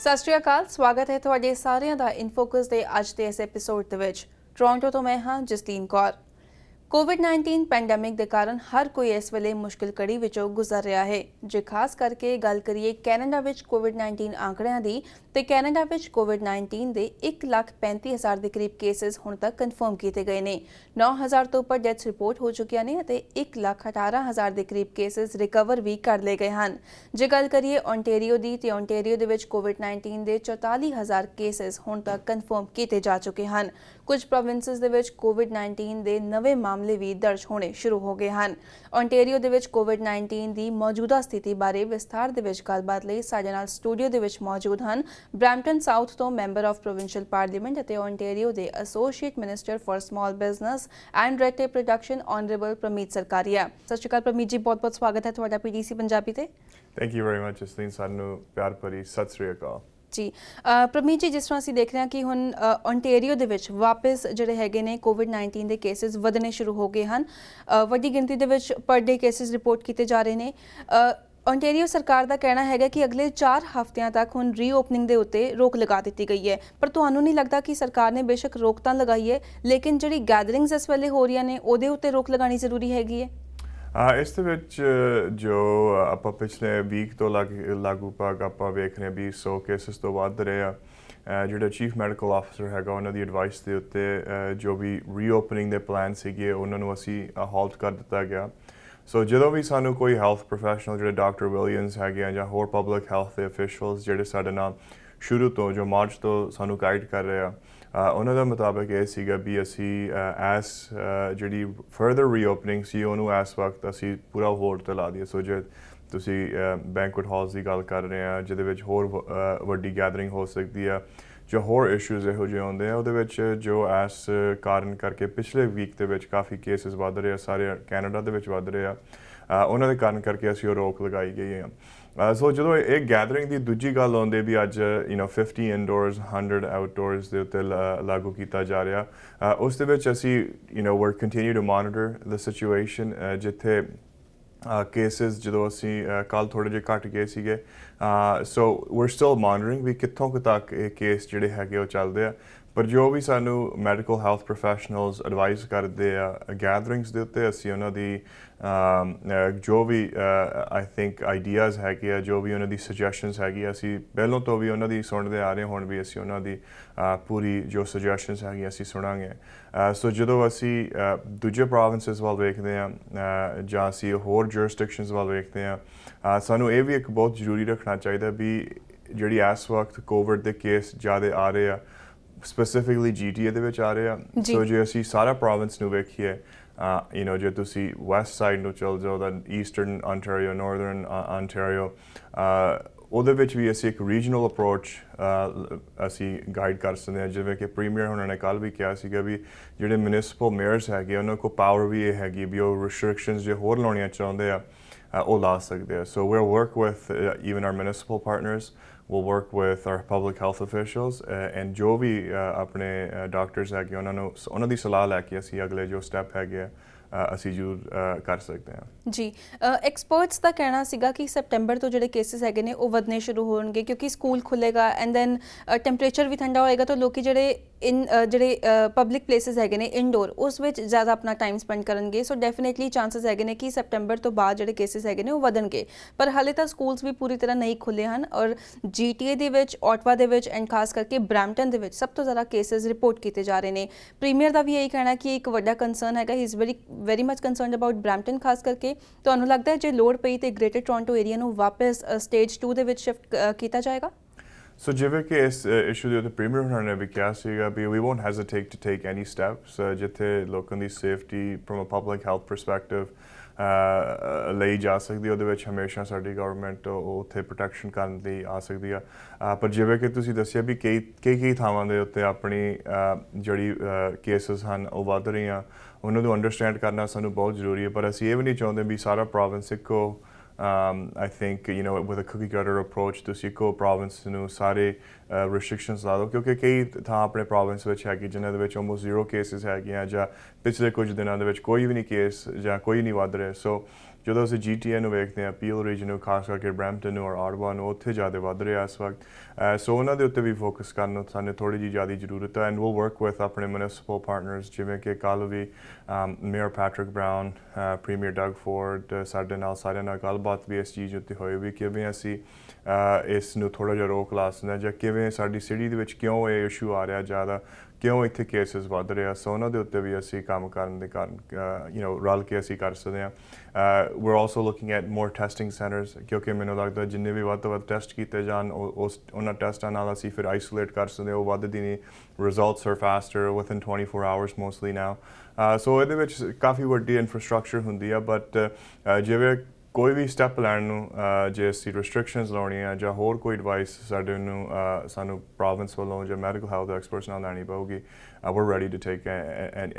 ਸਤਿ ਸ਼੍ਰੀ ਅਕਾਲ, ਸਵਾਗਤ ਹੈ ਤੁਹਾਡੇ ਸਾਰਿਆਂ ਦਾ ਇਨਫੋਕਸ ਦੇ ਅੱਜ ਦੇ ਇਸ ਐਪੀਸੋਡ ਦੇ ਵਿੱਚ। ਟੋਰਾਂਟੋ ਤੋਂ ਮੈਂ ਹਾਂ ਜਸਲੀਨ ਕੌਰ। COVID-19 ਪੈਂਡੈਮਿਕ ਦੇ ਕਾਰਨ ਹਰ ਕੋਈ ਇਸ ਵੇਲੇ ਮੁਸ਼ਕਿਲ ਘੜੀ ਵਿੱਚੋਂ ਗੁਜ਼ਰ ਰਿਹਾ ਹੈ। ਜੇ ਖਾਸ ਕਰਕੇ ਗੱਲ ਕਰੀਏ ਕੈਨੇਡਾ ਵਿੱਚ COVID-19 ਆંકੜਿਆਂ ਦੀ, ਤੇ ਕੈਨੇਡਾ ਵਿੱਚ COVID-19 ਦੇ 1,35,000 ਦੇ ਕਰੀਬ ਕੇਸਿਸ ਹੁਣ ਤੱਕ ਕਨਫਰਮ ਕੀਤੇ ਗਏ ਨੇ। 9,000 ਤੋਂ ਉੱਪਰ ਡੈਥਸ ਰਿਪੋਰਟ ਹੋ ਚੁੱਕੀਆਂ ਨੇ ਅਤੇ 1,18,000 ਦੇ ਕਰੀਬ ਕੇਸਿਸ ਰਿਕਵਰ ਵੀ ਕਰ ਲਏ ਗਏ ਹਨ। ਜੇ ਗੱਲ ਕਰੀਏ ਓਨਟੇਰੀਓ ਦੀ, ਤੇ ਓਨਟੇਰੀਓ ਦੇ ਵਿੱਚ COVID-19 ਦੇ 44,000 ਕੇਸਿਸ ਹੁਣ ਤੱਕ ਕਨਫਰਮ ਕੀਤੇ ਜਾ ਚੁੱਕੇ ਹਨ। ਕੁਝ ਪ੍ਰੋਵਿੰਸਿਸ ਦੇ ਵਿੱਚ COVID-19 ਦੇ ਨਵੇਂ ਮਾਮਲੇ ਵੀ ਦਰਜ ਹੋਣੇ ਸ਼ੁਰੂ ਹੋ ਗਏ ਹਨ। ਓਨਟੇਰੀਓ ਦੇ ਵਿੱਚ COVID-19 ਦੀ ਮੌਜੂਦਾ ਸਥਿਤੀ ਬਾਰੇ ਵਿਸਥਾਰ ਦੇ ਵਿੱਚ ਗੱਲਬਾਤ ਲਈ ਸਾਡੇ ਨਾਲ ਸਟੂਡੀਓ ਦੇ ਵਿੱਚ ਮੌਜੂਦ ਹਨ ਬ੍ਰੈਂਪਟਨ ਸਾਊਥ ਤੋਂ ਮੈਂਬਰ ਆਫ ਪ੍ਰੋਵਿੰਸ਼ੀਅਲ ਪਾਰਲੀਮੈਂਟ ਅਤੇ ਓਨਟੇਰੀਓ ਦੇ associate minister for small business and red tape reduction honourable Parmeet Sarkaria. ਸਤਿ ਸ਼੍ਰੀ ਅਕਾਲ ਪ੍ਰਮੀਤ ਜੀ, ਬਹੁਤ-ਬਹੁਤ ਸਵਾਗਤ ਹੈ ਤੁਹਾਡਾ PTC ਪੰਜਾਬੀ ਤੇ। Thank you very much Jasleen, ਸਾਨੂੰ ਪਿਆਰ ਭਰੀ ਸਤਿ ਸ਼੍ਰੀ ਅਕਾਲ ਜੀ। ਪ੍ਰਮੀਤ ਜੀ, ਜਿਸ ਤਰ੍ਹਾਂ ਅਸੀਂ ਦੇਖ ਰਹੇ ਹਾਂ ਕਿ ਹੁਣ ਓਨਟੇਰੀਓ ਦੇ ਵਿੱਚ ਵਾਪਸ ਜਿਹੜੇ ਹੈਗੇ ਨੇ COVID-19 ਦੇ ਕੇਸਿਸ ਵਧਣੇ ਸ਼ੁਰੂ ਹੋ ਗਏ ਹਨ। ਵੱਡੀ ਗਿਣਤੀ ਦੇ ਵਿੱਚ ਪਰ ਡੇ ਕੇਸਿਸ ਰਿਪੋਰਟ ਕੀਤੇ ਜਾ ਰਹੇ ਨੇ। ਓਨਟੇਰੀਓ ਸਰਕਾਰ ਦਾ ਕਹਿਣਾ ਹੈਗਾ ਕਿ ਅਗਲੇ 4 ਹਫ਼ਤਿਆਂ ਤੱਕ ਹੁਣ ਰੀਓਪਨਿੰਗ ਦੇ ਉੱਤੇ ਰੋਕ ਲਗਾ ਦਿੱਤੀ ਗਈ ਹੈ, ਪਰ ਤੁਹਾਨੂੰ ਨਹੀਂ ਲੱਗਦਾ ਕਿ ਸਰਕਾਰ ਨੇ ਬੇਸ਼ੱਕ ਰੋਕ ਤਾਂ ਲਗਾਈ ਹੈ, ਲੇਕਿਨ ਜਿਹੜੀ ਗੈਦਰਿੰਗਸ ਇਸ ਵੇਲੇ ਹੋ ਰਹੀਆਂ ਨੇ ਉਹਦੇ ਉੱਤੇ ਰੋਕ ਲਗਾਉਣੀ ਜ਼ਰੂਰੀ ਹੈਗੀ ਹੈ? ਇਸ ਦੇ ਵਿੱਚ ਜੋ ਆਪਾਂ ਪਿਛਲੇ ਵੀਕ ਤੋਂ ਲਾਗੂ ਭਾਗ ਆਪਾਂ ਵੇਖ ਰਹੇ ਹਾਂ ਵੀ 100 ਕੇਸਿਸ ਤੋਂ ਵੱਧ ਰਹੇ ਆ। ਜਿਹੜਾ ਚੀਫ ਮੈਡੀਕਲ ਆਫਿਸਰ ਹੈਗਾ ਉਹਨਾਂ ਦੀ ਐਡਵਾਈਸ ਦੇ ਉੱਤੇ ਜੋ ਵੀ ਰੀਓਪਨਿੰਗ ਦੇ ਪਲਾਨ ਸੀਗੇ ਉਹਨਾਂ ਨੂੰ ਅਸੀਂ ਹਾਲਟ ਕਰ ਦਿੱਤਾ ਗਿਆ। ਸੋ ਜਦੋਂ ਵੀ ਸਾਨੂੰ ਕੋਈ ਹੈਲਥ ਪ੍ਰੋਫੈਸ਼ਨਲ ਜਿਹੜੇ ਡਾਕਟਰ ਵਿਲੀਅਮਸ ਹੈਗੇ ਆ ਜਾਂ ਹੋਰ ਪਬਲਿਕ ਹੈਲਥ ਦੇ ਅਫੀਸ਼ੀਅਲਸ ਜਿਹੜੇ ਸਾਡੇ ਨਾਲ ਸ਼ੁਰੂ ਤੋਂ ਜੋ ਮਾਰਚ ਤੋਂ ਸਾਨੂੰ ਗਾਈਡ ਕਰ ਰਹੇ ਆ, ਉਹਨਾਂ ਦਾ ਮੁਤਾਬਕ ਇਹ ਸੀਗਾ ਵੀ ਅਸੀਂ ਜਿਹੜੀ ਫਰਦਰ ਰੀਓਪਨਿੰਗ ਸੀ ਉਹਨੂੰ ਇਸ ਵਕਤ ਅਸੀਂ ਪੂਰਾ ਹੋਲਡ 'ਤੇ ਲਾ ਦਈਏ। ਸੋ ਜੇ ਤੁਸੀਂ ਬੈਂਕੁਏਟ ਹਾਲਸ ਦੀ ਗੱਲ ਕਰ ਰਹੇ ਆ ਜਿਹਦੇ ਵਿੱਚ ਹੋਰ ਵੱਡੀ ਗੈਦਰਿੰਗ ਹੋ ਸਕਦੀ ਆ, ਜੋ ਹੋਰ ਇਸ਼ੂਜ਼ ਇਹੋ ਜਿਹੇ ਆਉਂਦੇ ਆ, ਉਹਦੇ ਵਿੱਚ ਜੋ ਇਸ ਕਾਰਨ ਕਰਕੇ ਪਿਛਲੇ ਵੀਕ ਦੇ ਵਿੱਚ ਕਾਫੀ ਕੇਸਿਸ ਵੱਧ ਰਹੇ ਆ, ਸਾਰੇ ਕੈਨੇਡਾ ਦੇ ਵਿੱਚ ਵੱਧ ਰਹੇ ਆ, ਉਹਨਾਂ ਦੇ ਕਾਰਨ ਕਰਕੇ ਅਸੀਂ ਉਹ ਰੋਕ ਲਗਾਈ ਗਈ ਆ। ਸੋ ਜਦੋਂ ਇਹ ਗੈਦਰਿੰਗ ਦੀ ਦੂਜੀ ਗੱਲ ਆਉਂਦੀ ਵੀ ਅੱਜ 50 ਇਨਡੋਰਸ 100 ਆਊਟਡੋਰਸ ਦੇ ਉੱਤੇ ਲਾਗੂ ਕੀਤਾ ਜਾ ਰਿਹਾ, ਉਸ ਦੇ ਵਿੱਚ ਅਸੀਂ we're continue to monitor the situation। ਜਿੱਥੇ ਕੇਸਿਸ ਜਦੋਂ ਅਸੀਂ ਕੱਲ੍ਹ ਥੋੜ੍ਹੇ ਜਿਹੇ ਘੱਟ ਗਏ ਸੀਗੇ, ਸੋ we're still monitoring ਵੀ ਕਿੱਥੋਂ ਕੁ ਤੱਕ ਇਹ ਕੇਸ ਜਿਹੜੇ ਹੈਗੇ ਉਹ ਚੱਲਦੇ ਆ। ਪਰ ਜੋ ਵੀ ਸਾਨੂੰ ਮੈਡੀਕਲ ਹੈਲਥ ਪ੍ਰੋਫੈਸ਼ਨਲਸ ਐਡਵਾਈਸ ਕਰਦੇ ਆ ਗੈਦਰਿੰਗਸ ਦੇ ਉੱਤੇ, ਅਸੀਂ ਉਹਨਾਂ ਦੀ ਜੋ ਵੀ ਆਈ ਥਿੰਕ ਆਈਡੀਆਜ਼ ਹੈਗੇ ਆ, ਜੋ ਵੀ ਉਹਨਾਂ ਦੀ ਸੁਜੈਸ਼ਨਸ ਹੈਗੀ, ਅਸੀਂ ਪਹਿਲਾਂ ਤੋਂ ਵੀ ਉਹਨਾਂ ਦੀ ਸੁਣਦੇ ਆ ਰਹੇ, ਹੁਣ ਵੀ ਅਸੀਂ ਉਹਨਾਂ ਦੀ ਪੂਰੀ ਜੋ ਸੁਜੈਸ਼ਨਸ ਹੈਗੀਆਂ ਅਸੀਂ ਸੁਣਾਂਗੇ। ਸੋ ਜਦੋਂ ਅਸੀਂ ਦੂਜੇ ਪ੍ਰੋਵਿੰਸਿਸ ਵੱਲ ਵੇਖਦੇ ਹਾਂ ਜਾਂ ਅਸੀਂ ਹੋਰ ਜੁਰਿਸਡਿਕਸ਼ਨਸ ਵੱਲ ਵੇਖਦੇ ਹਾਂ, ਸਾਨੂੰ ਇਹ ਵੀ ਇੱਕ ਬਹੁਤ ਜ਼ਰੂਰੀ ਰੱਖਣਾ ਚਾਹੀਦਾ ਵੀ ਜਿਹੜੀ ਇਸ ਵਕਤ ਕੋਵਿਡ ਦੇ ਕੇਸ ਜ਼ਿਆਦਾ ਆ ਰਹੇ ਆ, ਸਪੈਸੀਫਿਕਲੀ GTA ਦੇ ਵਿੱਚ ਆ ਰਹੇ ਆ। ਸੋ ਜੇ ਅਸੀਂ ਸਾਰਾ ਪ੍ਰੋਵਿੰਸ ਨੂੰ ਵੇਖੀਏ, ਜੇ ਤੁਸੀਂ ਵੈਸਟ ਸਾਈਡ ਨੂੰ ਚਲ ਜਾਓ ਤਾਂ ਈਸਟਰਨ ਆਂਟੇਰੀਓ, ਨਾਰਦਰਨ ਆਂਟੇਰੀਓ, ਉਹਦੇ ਵਿੱਚ ਵੀ ਅਸੀਂ ਇੱਕ ਰੀਜਨਲ ਅਪਰੋਚ ਅਸੀਂ ਗਾਈਡ ਕਰ ਸਕਦੇ ਹਾਂ। ਜਿਵੇਂ ਕਿ ਪ੍ਰੀਮੀਅਰ ਉਹਨਾਂ ਨੇ ਕੱਲ੍ਹ ਵੀ ਕਿਹਾ ਸੀਗਾ ਵੀ ਜਿਹੜੇ ਮਿਊਨਿਸਪਲ ਮੇਅਰਸ ਹੈਗੇ ਉਹਨਾਂ ਕੋਲ ਪਾਵਰ ਵੀ ਇਹ ਹੈਗੀ ਵੀ ਉਹ ਰਿਸਟ੍ਰਿਕਸ਼ਨਸ ਜੇ ਹੋਰ ਲਾਉਣੀਆਂ ਚਾਹੁੰਦੇ ਆ ਉਹ ਲਾ ਸਕਦੇ ਆ। So we'll work with even our municipal partners, we'll work with our public health officials, and ਜੋ ਵੀ ਆਪਣੇ ਡਾਕਟਰਸ ਹੈਗੇ ਉਹਨਾਂ ਦੀ ਸਲਾਹ ਲੈ ਕੇ ਅਸੀਂ ਅਗਲੇ ਜੋ ਸਟੈਪ ਹੈਗੇ ਆ ਅਸੀਂ ਜ਼ਰੂਰ ਕਰ ਸਕਦੇ ਹਾਂ। ਜੀ, ਐਕਸਪਰਟਸ ਦਾ ਕਹਿਣਾ ਸੀਗਾ ਕਿ ਸੈਪਟੈਂਬਰ ਤੋਂ ਜਿਹੜੇ ਕੇਸਿਸ ਹੈਗੇ ਨੇ ਉਹ ਵਧਣੇ ਸ਼ੁਰੂ ਹੋਣਗੇ ਕਿਉਂਕਿ ਸਕੂਲ ਖੁੱਲੇਗਾ ਐਂਡ ਦੈਨ ਟੈਂਪਰੇਚਰ ਵੀ ਠੰਡਾ ਹੋਏਗਾ ਤਾਂ ਲੋਕੀ ਜਿਹੜੇ ਪਬਲਿਕ ਪਲੇਸਿਸ ਹੈਗੇ ਨੇ ਇੰਡੋਰ, ਉਸ ਵਿੱਚ ਜ਼ਿਆਦਾ ਆਪਣਾ ਟਾਈਮ ਸਪੈਂਡ ਕਰਨਗੇ। ਸੋ ਡੈਫੀਨੇਟਲੀ ਚਾਂਸਸ ਹੈਗੇ ਨੇ ਕਿ ਸੈਪਟੈਂਬਰ ਤੋਂ ਬਾਅਦ ਜਿਹੜੇ ਕੇਸਿਸ ਹੈਗੇ ਨੇ ਉਹ ਵਧਣਗੇ, ਪਰ ਹਾਲੇ ਤਾਂ ਸਕੂਲਸ ਵੀ ਪੂਰੀ ਤਰ੍ਹਾਂ ਨਹੀਂ ਖੁੱਲ੍ਹੇ ਹਨ। ਔਰ GTA ਦੇ ਵਿੱਚ, ਓਟਵਾ ਦੇ ਵਿੱਚ ਐਂਡ ਖਾਸ ਕਰਕੇ ਬ੍ਰੈਂਪਟਨ ਦੇ ਵਿੱਚ ਸਭ ਤੋਂ ਜ਼ਿਆਦਾ ਕੇਸਿਸ ਰਿਪੋਰਟ ਕੀਤੇ ਜਾ ਰਹੇ ਨੇ। ਪ੍ਰੀਮੀਅਰ ਦਾ ਵੀ ਇਹੀ ਕਹਿਣਾ ਕਿ ਇੱਕ ਵੱਡਾ ਕੰਸਰਨ ਹੈਗਾ, ਹੀ is very much concerned about Brampton ਖਾਸ ਕਰਕੇ। ਤੁਹਾਨੂੰ ਲੱਗਦਾ ਹੈ ਜੇ ਲੋੜ ਪਈ ਤੇ ਗ੍ਰੇਟਰ ਟੋਰਾਂਟੋ ਏਰੀਆ ਨੂੰ ਵਾਪਸ ਸਟੇਜ 2 ਦੇ ਵਿੱਚ ਸ਼ਿਫਟ ਕੀਤਾ ਜਾਏਗਾ? ਸੋ ਜਿਵੇਂ ਕਿ ਇਸ ਇਸ਼ੂ ਦੇ ਉੱਤੇ ਪ੍ਰੀਮੀਅਰ ਹੋਣਾ ਨੇ ਵੀ ਕਿਹਾ ਸੀਗਾ ਵੀ we won't hesitate to take any steps ਜਿੱਥੇ ਲੋਕਾਂ ਦੀ safety from a public health perspective ਲਈ ਜਾ ਸਕਦੀ, ਉਹਦੇ ਵਿੱਚ ਹਮੇਸ਼ਾ ਸਾਡੀ ਗਵਰਨਮੈਂਟ ਉੱਥੇ ਪ੍ਰੋਟੈਕਸ਼ਨ ਕਰਨ ਲਈ ਆ ਸਕਦੀ ਆ। ਪਰ ਜਿਵੇਂ ਕਿ ਤੁਸੀਂ ਦੱਸਿਆ ਵੀ ਕਈ ਥਾਵਾਂ ਦੇ ਉੱਤੇ ਆਪਣੀ ਜਿਹੜੀ ਕੇਸਿਸ ਹਨ ਉਹ ਵੱਧ ਰਹੀਆਂ, ਉਹਨਾਂ ਨੂੰ ਅੰਡਰਸਟੈਂਡ ਕਰਨਾ ਸਾਨੂੰ ਬਹੁਤ ਜ਼ਰੂਰੀ ਹੈ। ਪਰ ਅਸੀਂ ਇਹ ਵੀ ਨਹੀਂ ਚਾਹੁੰਦੇ ਵੀ ਸਾਰਾ ਪ੍ਰੋਵਿੰਸ ਇੱਕੋ I think with a cookie cutter approach ਤੁਸੀਂ ਇੱਕੋ ਪ੍ਰੋਵਿੰਸ ਨੂੰ ਸਾਰੇ ਰਿਸਟ੍ਰਿਕਸ਼ਨਸ ਲਾ ਦਿਓ, ਕਿਉਂਕਿ ਕਈ ਥਾਂ ਆਪਣੇ ਪ੍ਰੋਵਿੰਸ ਵਿੱਚ ਹੈਗੀ ਜਿਨ੍ਹਾਂ ਦੇ ਵਿੱਚ ਆਲਮੋਸਟ 0 ਕੇਸਿਸ ਹੈਗੀਆਂ ਜਾਂ ਪਿਛਲੇ ਕੁਝ ਦਿਨਾਂ ਦੇ ਵਿੱਚ ਕੋਈ ਵੀ ਨਹੀਂ ਕੇਸ ਜਾਂ ਕੋਈ ਨਹੀਂ ਵੱਧ ਰਿਹਾ। ਸੋ ਜਦੋਂ ਅਸੀਂ GTA ਨੂੰ ਵੇਖਦੇ ਹਾਂ, ਪੀਲ ਰੀਜਨ ਨੂੰ, ਖਾਸ ਕਰਕੇ ਬਰੈਂਪਟਨ ਨੂੰ ਔਰ ਆਟਵਾ ਨੂੰ, ਉੱਥੇ ਜ਼ਿਆਦਾ ਵੱਧ ਰਿਹਾ ਇਸ ਵਕਤ। ਸੋ ਉਹਨਾਂ ਦੇ ਉੱਤੇ ਵੀ ਫੋਕਸ ਕਰਨ ਨੂੰ ਸਾਨੂੰ ਥੋੜ੍ਹੀ ਜਿਹੀ ਜ਼ਿਆਦਾ ਜ਼ਰੂਰਤ ਹੈ। ਐਂਡ ਵਿਲ ਵਰਕ ਵਿਦ ਆਪਣੇ ਮਿਊਨਿਸਪਲ ਪਾਰਟਨਰਸ, ਜਿਵੇਂ ਕਿ ਕੱਲ੍ਹ ਵੀ mayor Patrick Brown, premier Doug Ford, ਸਾਡੇ ਨਾਲ ਸਾਰਿਆਂ ਨਾਲ ਗੱਲਬਾਤ ਵੀ ਇਸ ਚੀਜ਼ ਉੱਤੇ ਹੋਈ ਵੀ ਕਿਵੇਂ ਅਸੀਂ ਇਸ ਨੂੰ ਥੋੜ੍ਹਾ ਜਿਹਾ ਰੋਕ ਲਾ ਸਕਦੇ ਹਾਂ, ਜਾਂ ਕਿਵੇਂ ਸਾਡੀ ਸਿਟੀ ਦੇ ਵਿੱਚ ਕਿਉਂ ਇਹ ਇਸ਼ੂ ਆ ਰਿਹਾ ਜ਼ਿਆਦਾ, ਕਿਉਂ ਇੱਥੇ ਕੇਸਿਸ ਵੱਧ ਰਹੇ ਆ। ਸੋ ਉਹਨਾਂ ਦੇ ਉੱਤੇ ਵੀ ਅਸੀਂ ਕੰਮ ਕਰਨ ਦੇ ਕਾਰਨ ਰਲ ਕੇ ਅਸੀਂ ਕਰ ਸਕਦੇ ਹਾਂ। we're also looking at more testing centers, ਕਿਉਂਕਿ ਮੈਨੂੰ ਲੱਗਦਾ ਜਿੰਨੇ ਵੀ ਵੱਧ ਤੋਂ ਵੱਧ ਟੈਸਟ ਕੀਤੇ ਜਾਣ ਉਹਨਾਂ ਟੈਸਟਾਂ ਨਾਲ ਅਸੀਂ ਫਿਰ ਆਈਸੋਲੇਟ ਕਰ ਸਕਦੇ ਹਾਂ, ਉਹ ਵੱਧਦੀ ਨਹੀਂ। Results are faster within 24 hours mostly now. So ਇਹਦੇ ਵਿੱਚ ਕਾਫੀ ਵੱਡੀ ਇਨਫਰਾਸਟਰਕਚਰ ਹੁੰਦੀ ਆ, ਬਟ ਜਿਵੇਂ ਕੋਈ ਵੀ ਸਟੈਪ ਲੈਣ ਨੂੰ ਜੇ ਅਸੀਂ ਰਿਸਟ੍ਰਿਕਸ਼ਨਸ ਲਾਉਣੀਆਂ ਜਾਂ ਹੋਰ ਕੋਈ ਐਡਵਾਈਸ ਸਾਨੂੰ ਪ੍ਰੋਵਿੰਸ ਵੱਲੋਂ ਜਾਂ ਮੈਡੀਕਲ ਹੈਲਥ ਐਕਸਪਰਟਸ ਨਾਲ ਲੈਣੀ ਪਊਗੀ, we're ready to take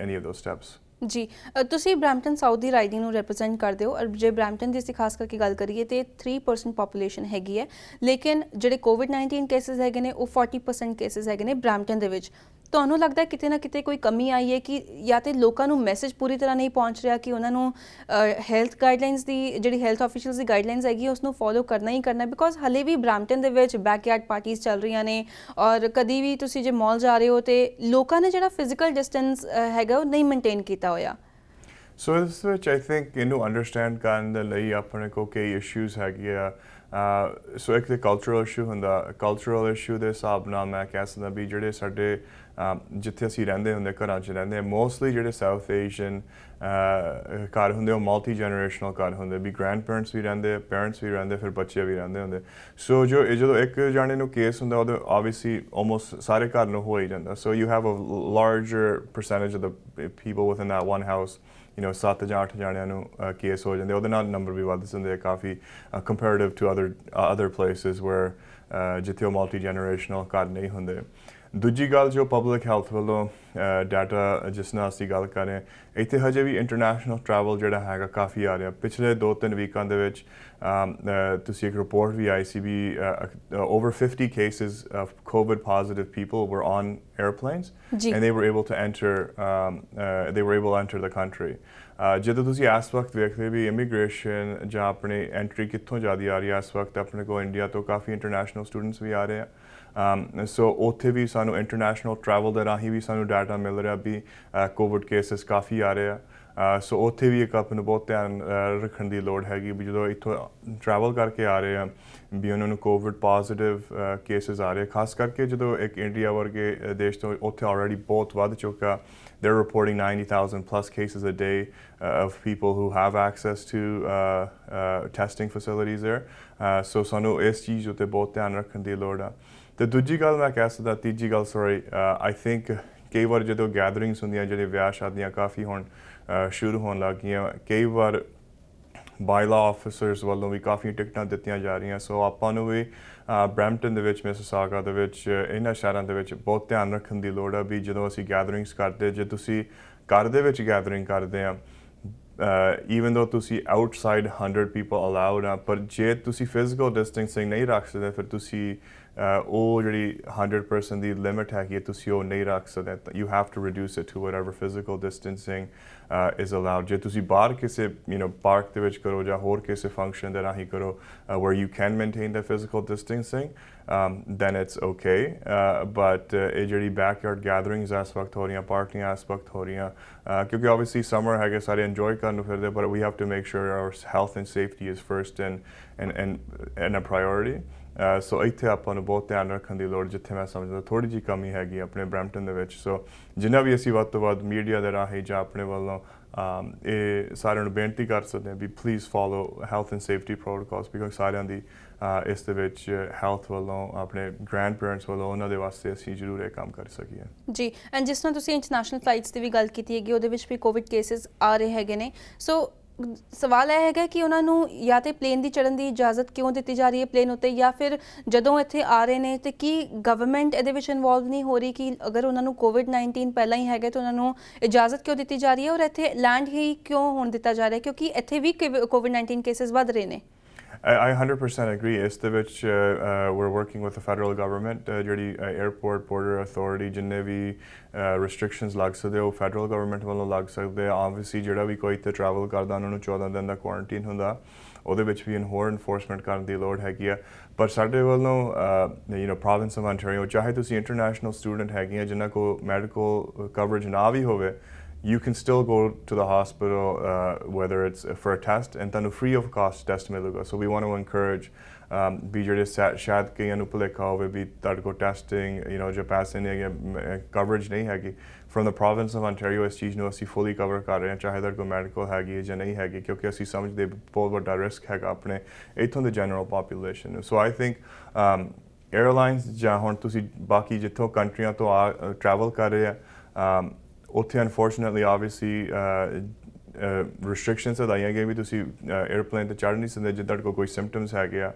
any of those steps. ਜੀ, ਤੁਸੀਂ ਬਰੈਂਪਟਨ ਸਾਊਥ ਦੀ ਰਾਈਡਿੰਗ ਨੂੰ ਰਿਪਰੈਜ਼ੈਂਟ ਕਰਦੇ ਹੋ, ਔਰ ਜੇ ਬਰੈਂਪਟਨ ਦੀ ਅਸੀਂ ਖਾਸ ਕਰਕੇ ਗੱਲ ਕਰੀਏ ਤਾਂ 3% ਪਾਪੂਲੇਸ਼ਨ ਹੈਗੀ ਹੈ, ਲੇਕਿਨ ਜਿਹੜੇ COVID-19 ਕੇਸਿਸ ਹੈਗੇ ਨੇ ਉਹ 40% ਕੇਸਿਸ ਹੈਗੇ ਨੇ ਬਰੈਂਪਟਨ ਦੇ ਵਿੱਚ। ਤੁਹਾਨੂੰ ਲੱਗਦਾ ਕਿਤੇ ਨਾ ਕਿਤੇ ਕੋਈ ਕਮੀ ਆਈ ਹੈ ਕਿ ਜਾਂ ਤਾਂ ਲੋਕਾਂ ਨੂੰ ਮੈਸੇਜ ਪੂਰੀ ਤਰ੍ਹਾਂ ਨਹੀਂ ਪਹੁੰਚ ਰਿਹਾ ਕਿ ਉਹਨਾਂ ਨੂੰ ਹੈਲਥ ਗਾਈਡਲਾਈਨਸ ਦੀ ਜਿਹੜੀ ਹੈਲਥ ਆਫੀਸ਼ੀਅਲਸ ਦੀ ਗਾਈਡਲਾਈਨਸ ਹੈਗੀ ਉਸ ਨੂੰ ਫੋਲੋ ਕਰਨਾ ਹੀ ਕਰਨਾ, ਬਿਕੋਜ਼ ਹਲੇ ਵੀ ਬਰੈਂਪਟਨ ਦੇ ਵਿੱਚ ਬੈਕਯਾਰਡ ਪਾਰਟੀਜ਼ ਚੱਲ ਰਹੀਆਂ ਨੇ, ਔਰ ਕਦੀ ਵੀ ਤੁਸੀਂ ਜੇ ਮਾਲ ਜਾ ਰਹੇ ਹੋ ਤੇ ਲੋਕਾਂ ਨੇ ਜਿਹੜਾ ਫਿਜ਼ੀਕਲ ਡਿਸਟੈਂਸ ਹੈਗਾ ਉਹ ਨਹੀਂ ਮੇਨਟੇਨ ਕੀਤਾ ਹੋਇਆ। ਸੋ ਇਸ ਵਿੱਚ ਆਈ ਥਿੰਕ ਇਹਨੂੰ ਅੰਡਰਸਟੈਂਡ ਕਰਨ ਦੇ ਲਈ ਆਪਣੇ ਕੋਲ ਕਈ ਇਸ਼ੂਜ਼ ਹੈਗੇ ਆ। ਸੋ ਇੱਕ ਤਾਂ ਕਲਚਰਲ ਇਸ਼ੂ ਹੁੰਦਾ। ਕਲਚਰਲ ਇਸ਼ੂ ਦੇ ਹਿਸਾਬ ਨਾਲ ਮੈਂ ਕਹਿ ਸਕਦਾ ਵੀ ਜਿਹੜੇ ਸਾਡੇ ਜਿੱਥੇ ਅਸੀਂ ਰਹਿੰਦੇ ਹੁੰਦੇ, ਘਰਾਂ 'ਚ ਰਹਿੰਦੇ ਹਾਂ, ਮੋਸਟਲੀ ਜਿਹੜੇ ਸਾਊਥ ਏਸ਼ੀਅਨ ਘਰ ਹੁੰਦੇ ਉਹ ਮਲਟੀ ਜਨਰੇਸ਼ਨਲ ਘਰ ਹੁੰਦੇ, ਵੀ ਗ੍ਰੈਂਡ ਪੇਰੈਂਟਸ ਵੀ ਰਹਿੰਦੇ, ਪੇਰੈਂਟਸ ਵੀ ਰਹਿੰਦੇ, ਫਿਰ ਬੱਚੇ ਵੀ ਰਹਿੰਦੇ ਹੁੰਦੇ। ਸੋ ਜਦੋਂ ਇੱਕ ਜਾਣੇ ਨੂੰ ਕੇਸ ਹੁੰਦਾ ਉਹਦੇ ਆਬਵੀਅਸਲੀ ਆਲਮੋਸਟ ਸਾਰੇ ਘਰ ਨੂੰ ਹੋ ਹੀ ਜਾਂਦਾ। So you have a larger percentage of the people within that one house, 7 ਜਾਂ 8 ਜਾਣਿਆਂ ਨੂੰ ਕੇਸ ਹੋ ਜਾਂਦੇ, ਉਹਦੇ ਨਾਲ ਨੰਬਰ ਵੀ ਵੱਧ ਜਾਂਦੇ ਆ ਕਾਫੀ comparative to other places wear ਜਿੱਥੇ ਉਹ ਮਲਟੀ ਜਨਰੇਸ਼ਨਲ ਘਰ ਨਹੀਂ ਹੁੰਦੇ। ਦੂਜੀ ਗੱਲ ਜੋ ਪਬਲਿਕ ਹੈਲਥ ਵੱਲੋਂ ਡਾਟਾ ਜਿਸ ਨਾਲ ਅਸੀਂ ਗੱਲ ਕਰ ਰਹੇ ਹਾਂ, ਇੱਥੇ ਹਜੇ ਵੀ ਇੰਟਰਨੈਸ਼ਨਲ ਟਰੈਵਲ ਜਿਹੜਾ ਹੈਗਾ ਕਾਫੀ ਆ ਰਿਹਾ। ਪਿਛਲੇ 2-3 ਵੀਕਾਂ ਦੇ ਵਿੱਚ ਤੁਸੀਂ ਇੱਕ report we I C we over 50 cases of COVID positive people were on airplanes and they were able to enter the country. ਜਦੋਂ ਤੁਸੀਂ ਇਸ ਵਕਤ ਵੇਖਦੇ ਵੀ ਇਮੀਗ੍ਰੇਸ਼ਨ ਜਾਂ ਆਪਣੀ ਐਂਟਰੀ ਕਿੱਥੋਂ ਜ਼ਿਆਦਾ ਆ ਰਹੀ ਹੈ, ਇਸ ਵਕਤ ਆਪਣੇ ਕੋਲ ਇੰਡੀਆ ਤੋਂ ਕਾਫੀ ਇੰਟਰਨੈਸ਼ਨਲ ਸਟੂਡੈਂਟਸ ਵੀ ਆ ਰਹੇ ਆ। ਸੋ ਉੱਥੇ ਵੀ ਸਾਨੂੰ ਇੰਟਰਨੈਸ਼ਨਲ ਟਰੈਵਲ ਦੇ ਰਾਹੀਂ ਵੀ ਸਾਨੂੰ ਡਾਟਾ ਮਿਲ ਰਿਹਾ ਵੀ ਕੋਵਿਡ ਕੇਸਿਸ ਕਾਫੀ ਆ ਰਹੇ ਆ। ਸੋ ਉੱਥੇ ਵੀ ਇੱਕ ਆਪਾਂ ਨੂੰ ਬਹੁਤ ਧਿਆਨ ਰੱਖਣ ਦੀ ਲੋੜ ਹੈਗੀ ਵੀ ਜਦੋਂ ਇੱਥੋਂ ਟਰੈਵਲ ਕਰਕੇ ਆ ਰਹੇ ਆ ਵੀ ਉਹਨਾਂ ਨੂੰ ਕੋਵਿਡ ਪੋਜ਼ੀਟਿਵ ਕੇਸਿਸ ਆ ਰਹੇ, ਖਾਸ ਕਰਕੇ ਜਦੋਂ ਇੱਕ ਇੰਡੀਆ ਵਰਗੇ ਦੇਸ਼ ਤੋਂ ਉੱਥੇ ਆਲਰੇਡੀ ਬਹੁਤ ਵੱਧ ਚੁੱਕਾ। They're reporting 90,000 plus cases a day of people who have access to testing facilities there. So ਸਾਨੂੰ ਇਸ ਚੀਜ਼ ਉੱਤੇ ਬਹੁਤ ਧਿਆਨ ਰੱਖਣ ਦੀ ਲੋੜ ਆ। ਤੇ ਦੂਜੀ ਗੱਲ ਮੈਂ ਕਹਿ ਸਕਦਾ, ਤੀਜੀ ਗੱਲ ਸੌਰੀ, ਆਈ ਥਿੰਕ ਕਈ ਵਾਰ ਜਦੋਂ ਗੈਦਰਿੰਗਸ ਹੁੰਦੀਆਂ, ਜਿਹੜੇ ਵਿਆਹ ਸ਼ਾਦੀਆਂ ਕਾਫੀ ਹੁਣ ਸ਼ੁਰੂ ਹੋਣ ਲੱਗ ਗਈਆਂ, ਕਈ ਵਾਰ ਬਾਇਲਾ ਆਫਿਸਰਸ ਵੱਲੋਂ ਵੀ ਕਾਫੀ ਟਿਕਟਾਂ ਦਿੱਤੀਆਂ ਜਾ ਰਹੀਆਂ। ਸੋ ਆਪਾਂ ਨੂੰ ਵੀ ਬਰੈਂਪਟਨ ਦੇ ਵਿੱਚ, ਮਿਸਿਸਾਗਾ ਦੇ ਵਿੱਚ, ਇਹਨਾਂ ਸ਼ਹਿਰਾਂ ਦੇ ਵਿੱਚ ਬਹੁਤ ਧਿਆਨ ਰੱਖਣ ਦੀ ਲੋੜ ਆ ਵੀ ਜਦੋਂ ਅਸੀਂ ਗੈਦਰਿੰਗਸ ਕਰਦੇ, ਜੇ ਤੁਸੀਂ ਘਰ ਦੇ ਵਿੱਚ ਗੈਦਰਿੰਗ ਕਰਦੇ ਆ, ਈਵਨ ਦੋ ਤੁਸੀਂ ਆਊਟਸਾਈਡ 100 ਪੀਪਲ ਅਲਾਉਡ ਆ, ਪਰ ਜੇ ਤੁਸੀਂ ਫਿਜ਼ੀਕਲ ਡਿਸਟੈਂਸਿੰਗ ਨਹੀਂ ਰੱਖ ਸਕਦੇ, ਫਿਰ ਤੁਸੀਂ ਉਹ ਜਿਹੜੀ 100% ਦੀ ਲਿਮਿਟ ਹੈਗੀ ਹੈ ਤੁਸੀਂ ਉਹ ਨਹੀਂ ਰੱਖ ਸਕਦੇ। You have to reduce it to whatever physical distancing is allowed. ਜੇ ਤੁਸੀਂ ਬਾਹਰ ਕਿਸੇ ਪਾਰਕ ਦੇ ਵਿੱਚ ਕਰੋ ਜਾਂ ਹੋਰ ਕਿਸੇ ਫੰਕਸ਼ਨ ਦੇ ਰਾਹੀਂ ਕਰੋ where you can maintain the physical distancing, then it's okay. But ਇਹ ਜਿਹੜੀ backyard gatherings ਇਸ ਵਕਤ ਹੋ ਰਹੀਆਂ, ਪਾਰਟੀਆਂ ਇਸ ਵਕਤ ਹੋ ਰਹੀਆਂ, ਕਿਉਂਕਿ obviously summer ਹੈਗੇ, ਸਾਰੇ enjoy ਕਰਨ ਨੂੰ ਫਿਰਦੇ, but we have to make sure our health and safety is first and a priority. ਸੋ ਇੱਥੇ ਆਪਾਂ ਨੂੰ ਬਹੁਤ ਧਿਆਨ ਰੱਖਣ ਦੀ ਲੋੜ, ਜਿੱਥੇ ਮੈਂ ਸਮਝਦਾ ਥੋੜ੍ਹੀ ਜਿਹੀ ਕਮੀ ਹੈਗੀ ਆਪਣੇ ਬਰੈਂਪਟਨ ਦੇ ਵਿੱਚ। ਸੋ ਜਿੰਨਾ ਵੀ ਅਸੀਂ ਵੱਧ ਤੋਂ ਵੱਧ ਮੀਡੀਆ ਦੇ ਰਾਹੀਂ ਜਾਂ ਆਪਣੇ ਵੱਲੋਂ ਇਹ ਸਾਰਿਆਂ ਨੂੰ ਬੇਨਤੀ ਕਰ ਸਕਦੇ ਹਾਂ ਵੀ please follow health and safety protocols, because ਸਾਰਿਆਂ ਦੀ ਇਸ ਦੇ ਵਿੱਚ ਹੈਲਥ ਵੱਲੋਂ, ਆਪਣੇ ਗ੍ਰੈਂਡ ਪੇਰੈਂਟਸ ਵੱਲੋਂ, ਉਹਨਾਂ ਦੇ ਵਾਸਤੇ ਅਸੀਂ ਜ਼ਰੂਰ ਇਹ ਕੰਮ ਕਰ ਸਕੀਏ। ਜੀ, ਐਂਡ ਜਿਸ ਤਰ੍ਹਾਂ ਤੁਸੀਂ ਇੰਟਰਨੈਸ਼ਨਲ ਫਲਾਈਟਸ ਦੀ ਵੀ ਗੱਲ ਕੀਤੀ ਹੈਗੀ, ਉਹਦੇ ਵਿੱਚ ਵੀ ਕੋਵਿਡ ਕੇਸਿਸ ਆ ਰਹੇ ਹੈਗੇ ਨੇ। ਸੋ ਸਵਾਲ ਇਹ ਹੈਗਾ ਕਿ ਉਹਨਾਂ ਨੂੰ ਜਾਂ ਤਾਂ ਪਲੇਨ ਦੀ ਚੜ੍ਹਨ ਦੀ ਇਜਾਜ਼ਤ ਕਿਉਂ ਦਿੱਤੀ ਜਾ ਰਹੀ ਹੈ ਪਲੇਨ ਉੱਤੇ, ਜਾਂ ਫਿਰ ਜਦੋਂ ਇੱਥੇ ਆ ਰਹੇ ਨੇ ਤੇ ਕੀ ਗਵਰਨਮੈਂਟ ਇਹਦੇ ਵਿੱਚ ਇਨਵੋਲਵ ਨਹੀਂ ਹੋ ਰਹੀ ਕਿ ਅਗਰ ਉਹਨਾਂ ਨੂੰ COVID-19 ਪਹਿਲਾਂ ਹੀ ਹੈਗਾ ਤਾਂ ਉਹਨਾਂ ਨੂੰ ਇਜਾਜ਼ਤ ਕਿਉਂ ਦਿੱਤੀ ਜਾ ਰਹੀ ਹੈ, ਔਰ ਇੱਥੇ ਲੈਂਡ ਹੀ ਕਿਉਂ ਹੋਣ ਦਿੱਤਾ ਜਾ ਰਿਹਾ, ਕਿਉਂਕਿ ਇੱਥੇ ਵੀ COVID-19 ਕੇਸਿਸ ਵੱਧ ਰਹੇ ਨੇ। I 100% agree. ਇਸ ਦੇ ਵਿੱਚ we're working with the federal government, ਜਿਹੜੀ airport border authority ਜਿੰਨੇ ਵੀ restrictions ਲੱਗ ਸਕਦੇ ਉਹ federal government ਵੱਲੋਂ ਲੱਗ ਸਕਦੇ ਆ। Obviously ਜਿਹੜਾ ਵੀ ਕੋਈ ਇੱਥੇ travel ਕਰਦਾ ਉਹਨਾਂ ਨੂੰ 14 ਦਿਨ ਦਾ quarantine ਹੁੰਦਾ, ਉਹਦੇ ਵਿੱਚ ਵੀ ਹੋਰ enforcement ਕਰਨ ਦੀ ਲੋੜ ਹੈਗੀ ਆ। ਪਰ ਸਾਡੇ ਵੱਲੋਂ province of Ontario ਚਾਹੇ ਤੁਸੀਂ international student ਹੈਗੇ ਆ ਜਿਨ੍ਹਾਂ ਕੋਲ medical coverage ਨਾ ਵੀ ਹੋਵੇ, you can still go to the hospital, whether it's for a test, and then free of cost test miluga. So we want to encourage ਵੀ ਜਿਹੜੇ ਸ਼ਾਇਦ ਕਈਆਂ ਨੂੰ ਭੁਲੇਖਾ ਹੋਵੇ ਵੀ ਤੁਹਾਡੇ ਕੋਲ ਟੈਸਟਿੰਗ ਜੋ ਪੈਸੇ ਨੇ ਕਵਰੇਜ ਨਹੀਂ ਹੈਗੀ, from the province of Ontario ਇਸ ਚੀਜ਼ ਨੂੰ ਅਸੀਂ fully cover ਕਰ ਰਹੇ ਹਾਂ, ਚਾਹੇ ਤੁਹਾਡੇ ਕੋਲ ਮੈਡੀਕਲ ਹੈਗੀ ਹੈ ਜਾਂ ਨਹੀਂ ਹੈਗੀ, ਕਿਉਂਕਿ ਅਸੀਂ ਸਮਝਦੇ ਬਹੁਤ ਵੱਡਾ ਰਿਸਕ ਹੈਗਾ ਆਪਣੇ ਇੱਥੋਂ ਦੇ ਜਨਰਲ ਪਾਪੂਲੇਸ਼ਨ ਨੂੰ। ਸੋ ਆਈ ਥਿੰਕ 에ਅਰਲਾਈਨਸ ਜਾਂ ਹੁਣ ਤੁਸੀਂ ਬਾਕੀ ਜਿੱਥੋਂ ਕੰਟਰੀਆਂ ਤੋਂ ਟਰੈਵਲ ਕਰ ਰਹੇ ਆ ਉੱਥੇ ਅਨਫੋਰਚੂਨੇਟਲੀ ਆਬਵੀਅਸਲੀ ਰਿਸਟ੍ਰਿਕਸ਼ਨਸ ਲਗਾਈਆਂ ਗਈਆਂ ਵੀ ਤੁਸੀਂ 에ਅਰਪਲੇਨ 'ਤੇ ਚੜ੍ਹ ਨਹੀਂ ਸਕਦੇ ਜੇ ਤੁਹਾਡੇ ਕੋਲ ਕੋਈ ਸਿੰਪਟਮਸ ਹੈਗੇ ਆ,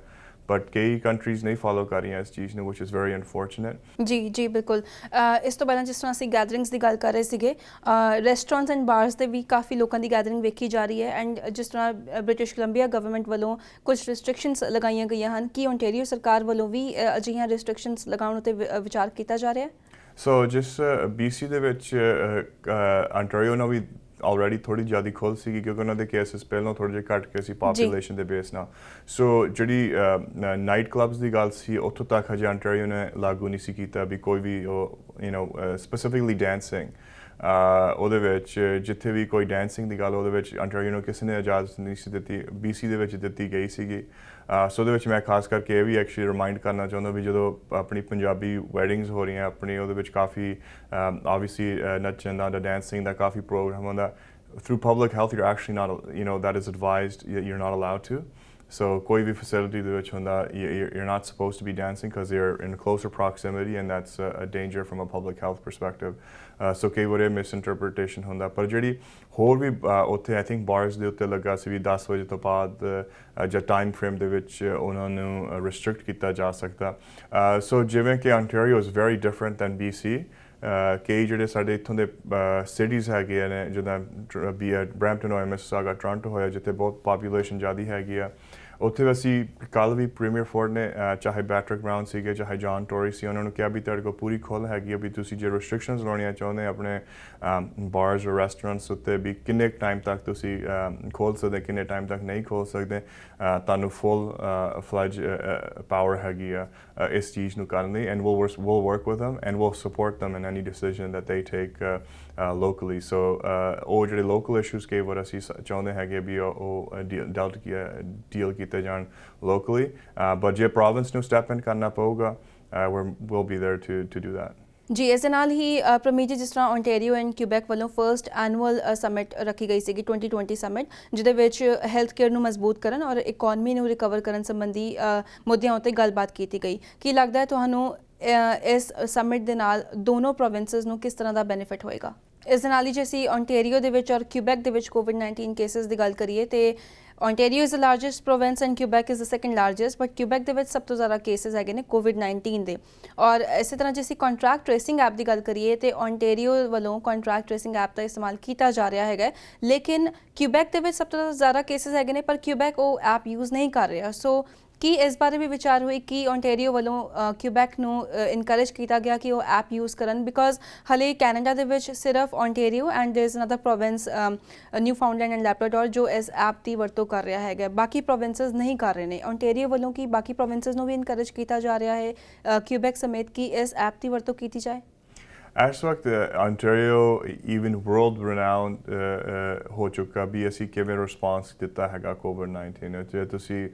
ਬਟ ਕਈ ਕੰਟਰੀਜ਼ ਨਹੀਂ ਫੋਲੋ ਕਰ ਰਹੀਆਂ ਇਸ ਚੀਜ਼ ਨੂੰ, ਵਿਚ ਇਜ਼ ਵੈਰੀ ਅਨਫੋਰਚੂਨੇਟ। ਜੀ ਬਿਲਕੁਲ। ਇਸ ਤੋਂ ਪਹਿਲਾਂ ਜਿਸ ਤਰ੍ਹਾਂ ਅਸੀਂ ਗੈਦਰਿੰਗਸ ਦੀ ਗੱਲ ਕਰ ਰਹੇ ਸੀਗੇ, ਰੈਸਟੋਰੈਂਟਸ ਐਂਡ ਬਾਰਸ ਦੇ ਵੀ ਕਾਫੀ ਲੋਕਾਂ ਦੀ ਗੈਦਰਿੰਗ ਵੇਖੀ ਜਾ ਰਹੀ ਹੈ, ਐਂਡ ਜਿਸ ਤਰ੍ਹਾਂ ਬ੍ਰਿਟਿਸ਼ ਕੋਲੰਬੀਆ ਗਵਰਨਮੈਂਟ ਵੱਲੋਂ ਕੁਝ ਰਿਸਟ੍ਰਿਕਸ਼ਨਸ ਲਗਾਈਆਂ ਗਈਆਂ ਹਨ, ਕੀ ਓਨਟਾਰੀਓ ਸਰਕਾਰ ਵੱਲੋਂ ਵੀ ਅਜਿਹੀਆਂ ਰਿਸਟ੍ਰਿਕਸ਼ਨਸ ਲਗਾਉਣ ਉੱਤੇ ਵਿਚਾਰ ਕੀਤਾ ਜਾ ਰਿਹਾ ਹੈ? ਸੋ ਜਿਸ BC ਦੇ ਵਿੱਚ ਅੰਟਾਰੀਓ ਨਾਲ ਵੀ ਆਲਰੇਡੀ ਥੋੜ੍ਹੀ ਜ਼ਿਆਦਾ ਖੁੱਲ੍ਹ ਸੀਗੀ ਕਿਉਂਕਿ ਉਹਨਾਂ ਦੇ ਕੇਸਿਸ ਪਹਿਲਾਂ ਥੋੜ੍ਹੇ ਜਿਹੇ ਘੱਟ ਕੇ ਸੀ ਪਾਪੂਲੇਸ਼ਨ ਦੇ ਬੇਸ ਨਾਲ। ਸੋ ਜਿਹੜੀ ਨਾਈਟ ਕਲੱਬਸ ਦੀ ਗੱਲ ਸੀ ਉੱਥੋਂ ਤੱਕ ਹਜੇ ਅੰਟਾਰੀਓ ਨੇ ਲਾਗੂ ਨਹੀਂ ਸੀ ਕੀਤਾ ਵੀ ਕੋਈ ਵੀ ਸਪੈਸੀਫਿਕਲੀ ਡੈਂਸਿੰਗ ਉਹਦੇ ਵਿੱਚ ਜਿੱਥੇ ਵੀ ਕੋਈ ਡੈਂਸਿੰਗ ਦੀ ਗੱਲ ਉਹਦੇ ਵਿੱਚ ਅੰਟਾਰੀਓ ਨੂੰ ਕਿਸੇ ਨੇ ਇਜਾਜ਼ਤ ਨਹੀਂ ਸੀ ਦਿੱਤੀ, BC ਦੇ ਵਿੱਚ ਦਿੱਤੀ ਗਈ ਸੀਗੀ। ਸੋ ਉਹਦੇ ਵਿੱਚ ਮੈਂ ਖਾਸ ਕਰਕੇ ਇਹ ਵੀ ਐਕਚੁਅਲੀ ਰਿਮਾਈਂਡ ਕਰਨਾ ਚਾਹੁੰਦਾ ਵੀ ਜਦੋਂ ਆਪਣੀ ਪੰਜਾਬੀ ਵੈਡਿੰਗਸ ਹੋ ਰਹੀਆਂ ਆਪਣੀ ਉਹਦੇ ਵਿੱਚ ਕਾਫੀ ਆਬਵੀਅਸਲੀ ਨੱਚਣ ਦਾ ਡੈਂਸਿੰਗ ਦਾ ਕਾਫੀ ਪ੍ਰੋਗਰਾਮ ਹੁੰਦਾ, through public health you're actually not that is advised, you're not allowed to. So koi bhi facility de vich hunda you're not supposed to be dancing because you're in closer proximity and that's a danger from a public health perspective. So kei vare misinterpretation hunda, par jehdi hor bhi utte I think bars de utte laga si 10 ਵਜੇ ਤੋਂ ਬਾਅਦ ਜਾਂ time frame ਦੇ ਵਿੱਚ ਉਹਨਾਂ ਨੂੰ restrict ਕੀਤਾ ਜਾ ਸਕਦਾ। ਸੋ ਜਿਵੇਂ ਕਿ Ontario is very different than BC, ਕਈ ਜਿਹੜੇ ਸਾਡੇ ਇੱਥੋਂ ਦੇ ਸਿਟੀਜ਼ ਹੈਗੇ ਨੇ ਜਿੱਦਾਂ ਬਰੈਂਪਟਨ ਹੋਇਆ, ਮਿਸਿਸਾਗਾ, ਟੋਰਾਂਟੋ ਹੋਇਆ ਜਿੱਥੇ ਬਹੁਤ ਪਾਪੂਲੇਸ਼ਨ ਜ਼ਿਆਦਾ ਹੈਗੀ ਆ, ਉੱਥੇ ਅਸੀਂ ਕੱਲ੍ਹ ਵੀ ਪ੍ਰੀਮੀਅਰ ਫੋਰਡ ਨੇ ਚਾਹੇ ਪੈਟਰਿਕ ਬਰਾਊਨ ਸੀਗੇ ਚਾਹੇ ਜੌਨ ਟੋਰੀ ਸੀ ਉਹਨਾਂ ਨੂੰ ਕਿਹਾ ਵੀ ਤੁਹਾਡੇ ਕੋਲ ਪੂਰੀ ਖੁੱਲ੍ਹ ਹੈਗੀ ਆ ਵੀ ਤੁਸੀਂ ਜੇ ਰਿਸਟ੍ਰਿਕਸ਼ਨਸ ਲਾਉਣੀਆਂ ਚਾਹੁੰਦੇ ਆਪਣੇ ਬਾਰਸ ਜਾਂ ਰੈਸਟੋਰੈਂਟਸ ਉੱਤੇ ਵੀ ਕਿੰਨੇ ਟਾਈਮ ਤੱਕ ਤੁਸੀਂ ਖੋਲ੍ਹ ਸਕਦੇ ਕਿੰਨੇ ਟਾਈਮ ਤੱਕ ਨਹੀਂ ਖੋਲ੍ਹ ਸਕਦੇ, ਤੁਹਾਨੂੰ ਫੁੱਲ ਫਲੈਜ ਪਾਵਰ ਹੈਗੀ ਆ ਇਸ ਚੀਜ਼ ਨੂੰ ਕਰਨ ਲਈ, and we'll work with them and we'll support them in any decision that they take locally. So ਉਹ ਜਿਹੜੇ ਲੋਕਲ ਇਸ਼ੂਜ਼ ਕਈ ਵਾਰ ਅਸੀਂ ਚਾਹੁੰਦੇ ਹੈਗੇ ਵੀ ਉਹ ਡੀਲ ਕੀਤੇ ਜਾਣ locally, but ਜੇ province ਨੂੰ step in ਕਰਨਾ ਪਊਗਾ we'll be there to do that. ਜੀ ਇਸ ਦੇ ਨਾਲ ਹੀ ਪ੍ਰਮੀਤ ਜੀ ਜਿਸ ਤਰ੍ਹਾਂ ਓਨਟਾਰੀਓ ਐਂਡ ਕਿਊਬੈਕ ਵੱਲੋਂ ਫਰਸਟ ਐਨੂਅਲ ਸਮਿਟ ਰੱਖੀ ਗਈ ਸੀਗੀ 2020 ਸਮਿਟ, ਜਿਹਦੇ ਵਿੱਚ ਹੈਲਥ ਕੇਅਰ ਨੂੰ ਮਜ਼ਬੂਤ ਕਰਨ ਔਰ ਇਕੋਨਮੀ ਨੂੰ ਰਿਕਵਰ ਕਰਨ ਸੰਬੰਧੀ ਮੁੱਦਿਆਂ ਉੱਤੇ ਗੱਲਬਾਤ ਕੀਤੀ ਗਈ। ਕੀ ਲੱਗਦਾ ਹੈ ਤੁਹਾਨੂੰ ਇਸ ਸਮਿਟ ਦੇ ਨਾਲ ਦੋਨੋਂ ਪ੍ਰੋਵਿੰਸਿਸ ਨੂੰ ਕਿਸ ਤਰ੍ਹਾਂ ਦਾ ਬੈਨੀਫਿਟ ਹੋਏਗਾ? ਇਸ ਦੇ ਨਾਲ ਹੀ ਜੇ ਅਸੀਂ ਓਨਟਾਰੀਓ ਦੇ ਵਿੱਚ ਔਰ ਕਿਊਬੈਕ ਦੇ ਵਿੱਚ COVID-19 ਕੇਸਿਸ ਦੀ ਗੱਲ ਕਰੀਏ ਤੇ Ontario is the largest province and Quebec is the second largest, but Quebec ਦੇ ਵਿੱਚ ਸਭ ਤੋਂ ਜ਼ਿਆਦਾ ਕੇਸਿਸ ਹੈਗੇ ਨੇ COVID-19 ਦੇ। ਔਰ ਇਸੇ ਤਰ੍ਹਾਂ ਜੇ ਅਸੀਂ ਕੰਟਰੈਕਟ ਟ੍ਰੇਸਿੰਗ ਐਪ ਦੀ ਗੱਲ ਕਰੀਏ ਤੇ Ontario ਵੱਲੋਂ ਕੰਟਰੈਕਟ ਟ੍ਰੇਸਿੰਗ ਐਪ ਦਾ ਇਸਤੇਮਾਲ ਕੀਤਾ ਜਾ ਰਿਹਾ ਹੈਗਾ, ਲੇਕਿਨ Quebec ਦੇ ਵਿੱਚ ਸਭ ਤੋਂ ਜ਼ਿਆਦਾ ਕੇਸਿਸ ਹੈਗੇ ਨੇ ਪਰ Quebec ਉਹ ਐਪ ਯੂਜ਼ ਨਹੀਂ ਕਰ ਰਿਹਾ। ਸੋ ਕੀ ਇਸ ਬਾਰੇ ਵੀ ਵਿਚਾਰ ਹੋਈ ਕਿ Ontario ਵੱਲੋਂ Quebec ਨੂੰ ਇਨਕਰੇਜ ਕੀਤਾ ਗਿਆ ਕਿ ਉਹ ਐਪ ਯੂਜ਼ ਕਰਨ, ਬਿਕੋਜ਼ ਹਲੇ ਕੈਨੇਡਾ ਦੇ ਵਿੱਚ ਸਿਰਫ Ontario and there is another province Newfoundland and Labrador ਜੋ ਇਸ ਐਪ ਦੀ ਵਰਤੋਂ ਕਰ ਰਿਹਾ ਹੈਗਾ, ਬਾਕੀ ਪ੍ਰੋਵਿੰਸਿਸ ਨਹੀਂ ਕਰ ਰਹੇ ਨੇ। Ontario ਵੱਲੋਂ ਕੀ ਬਾਕੀ ਪ੍ਰੋਵਿੰਸਿਸ ਨੂੰ ਵੀ ਇਨਕਰੇਜ ਕੀਤਾ ਜਾ ਰਿਹਾ ਹੈ Quebec ਸਮੇਤ ਕਿ ਇਸ ਐਪ ਦੀ ਵਰਤੋਂ ਕੀਤੀ ਜਾਏ? ਇਸ ਵਕਤ Ontario even world renowned ਹੋ ਚੁੱਕਾ ਵੀ ਅਸੀਂ ਕਿਵੇਂ ਰਿਸਪੌਂਸ ਦਿੱਤਾ ਹੈਗਾ COVID-19। ਜੇ ਤੁਸੀਂ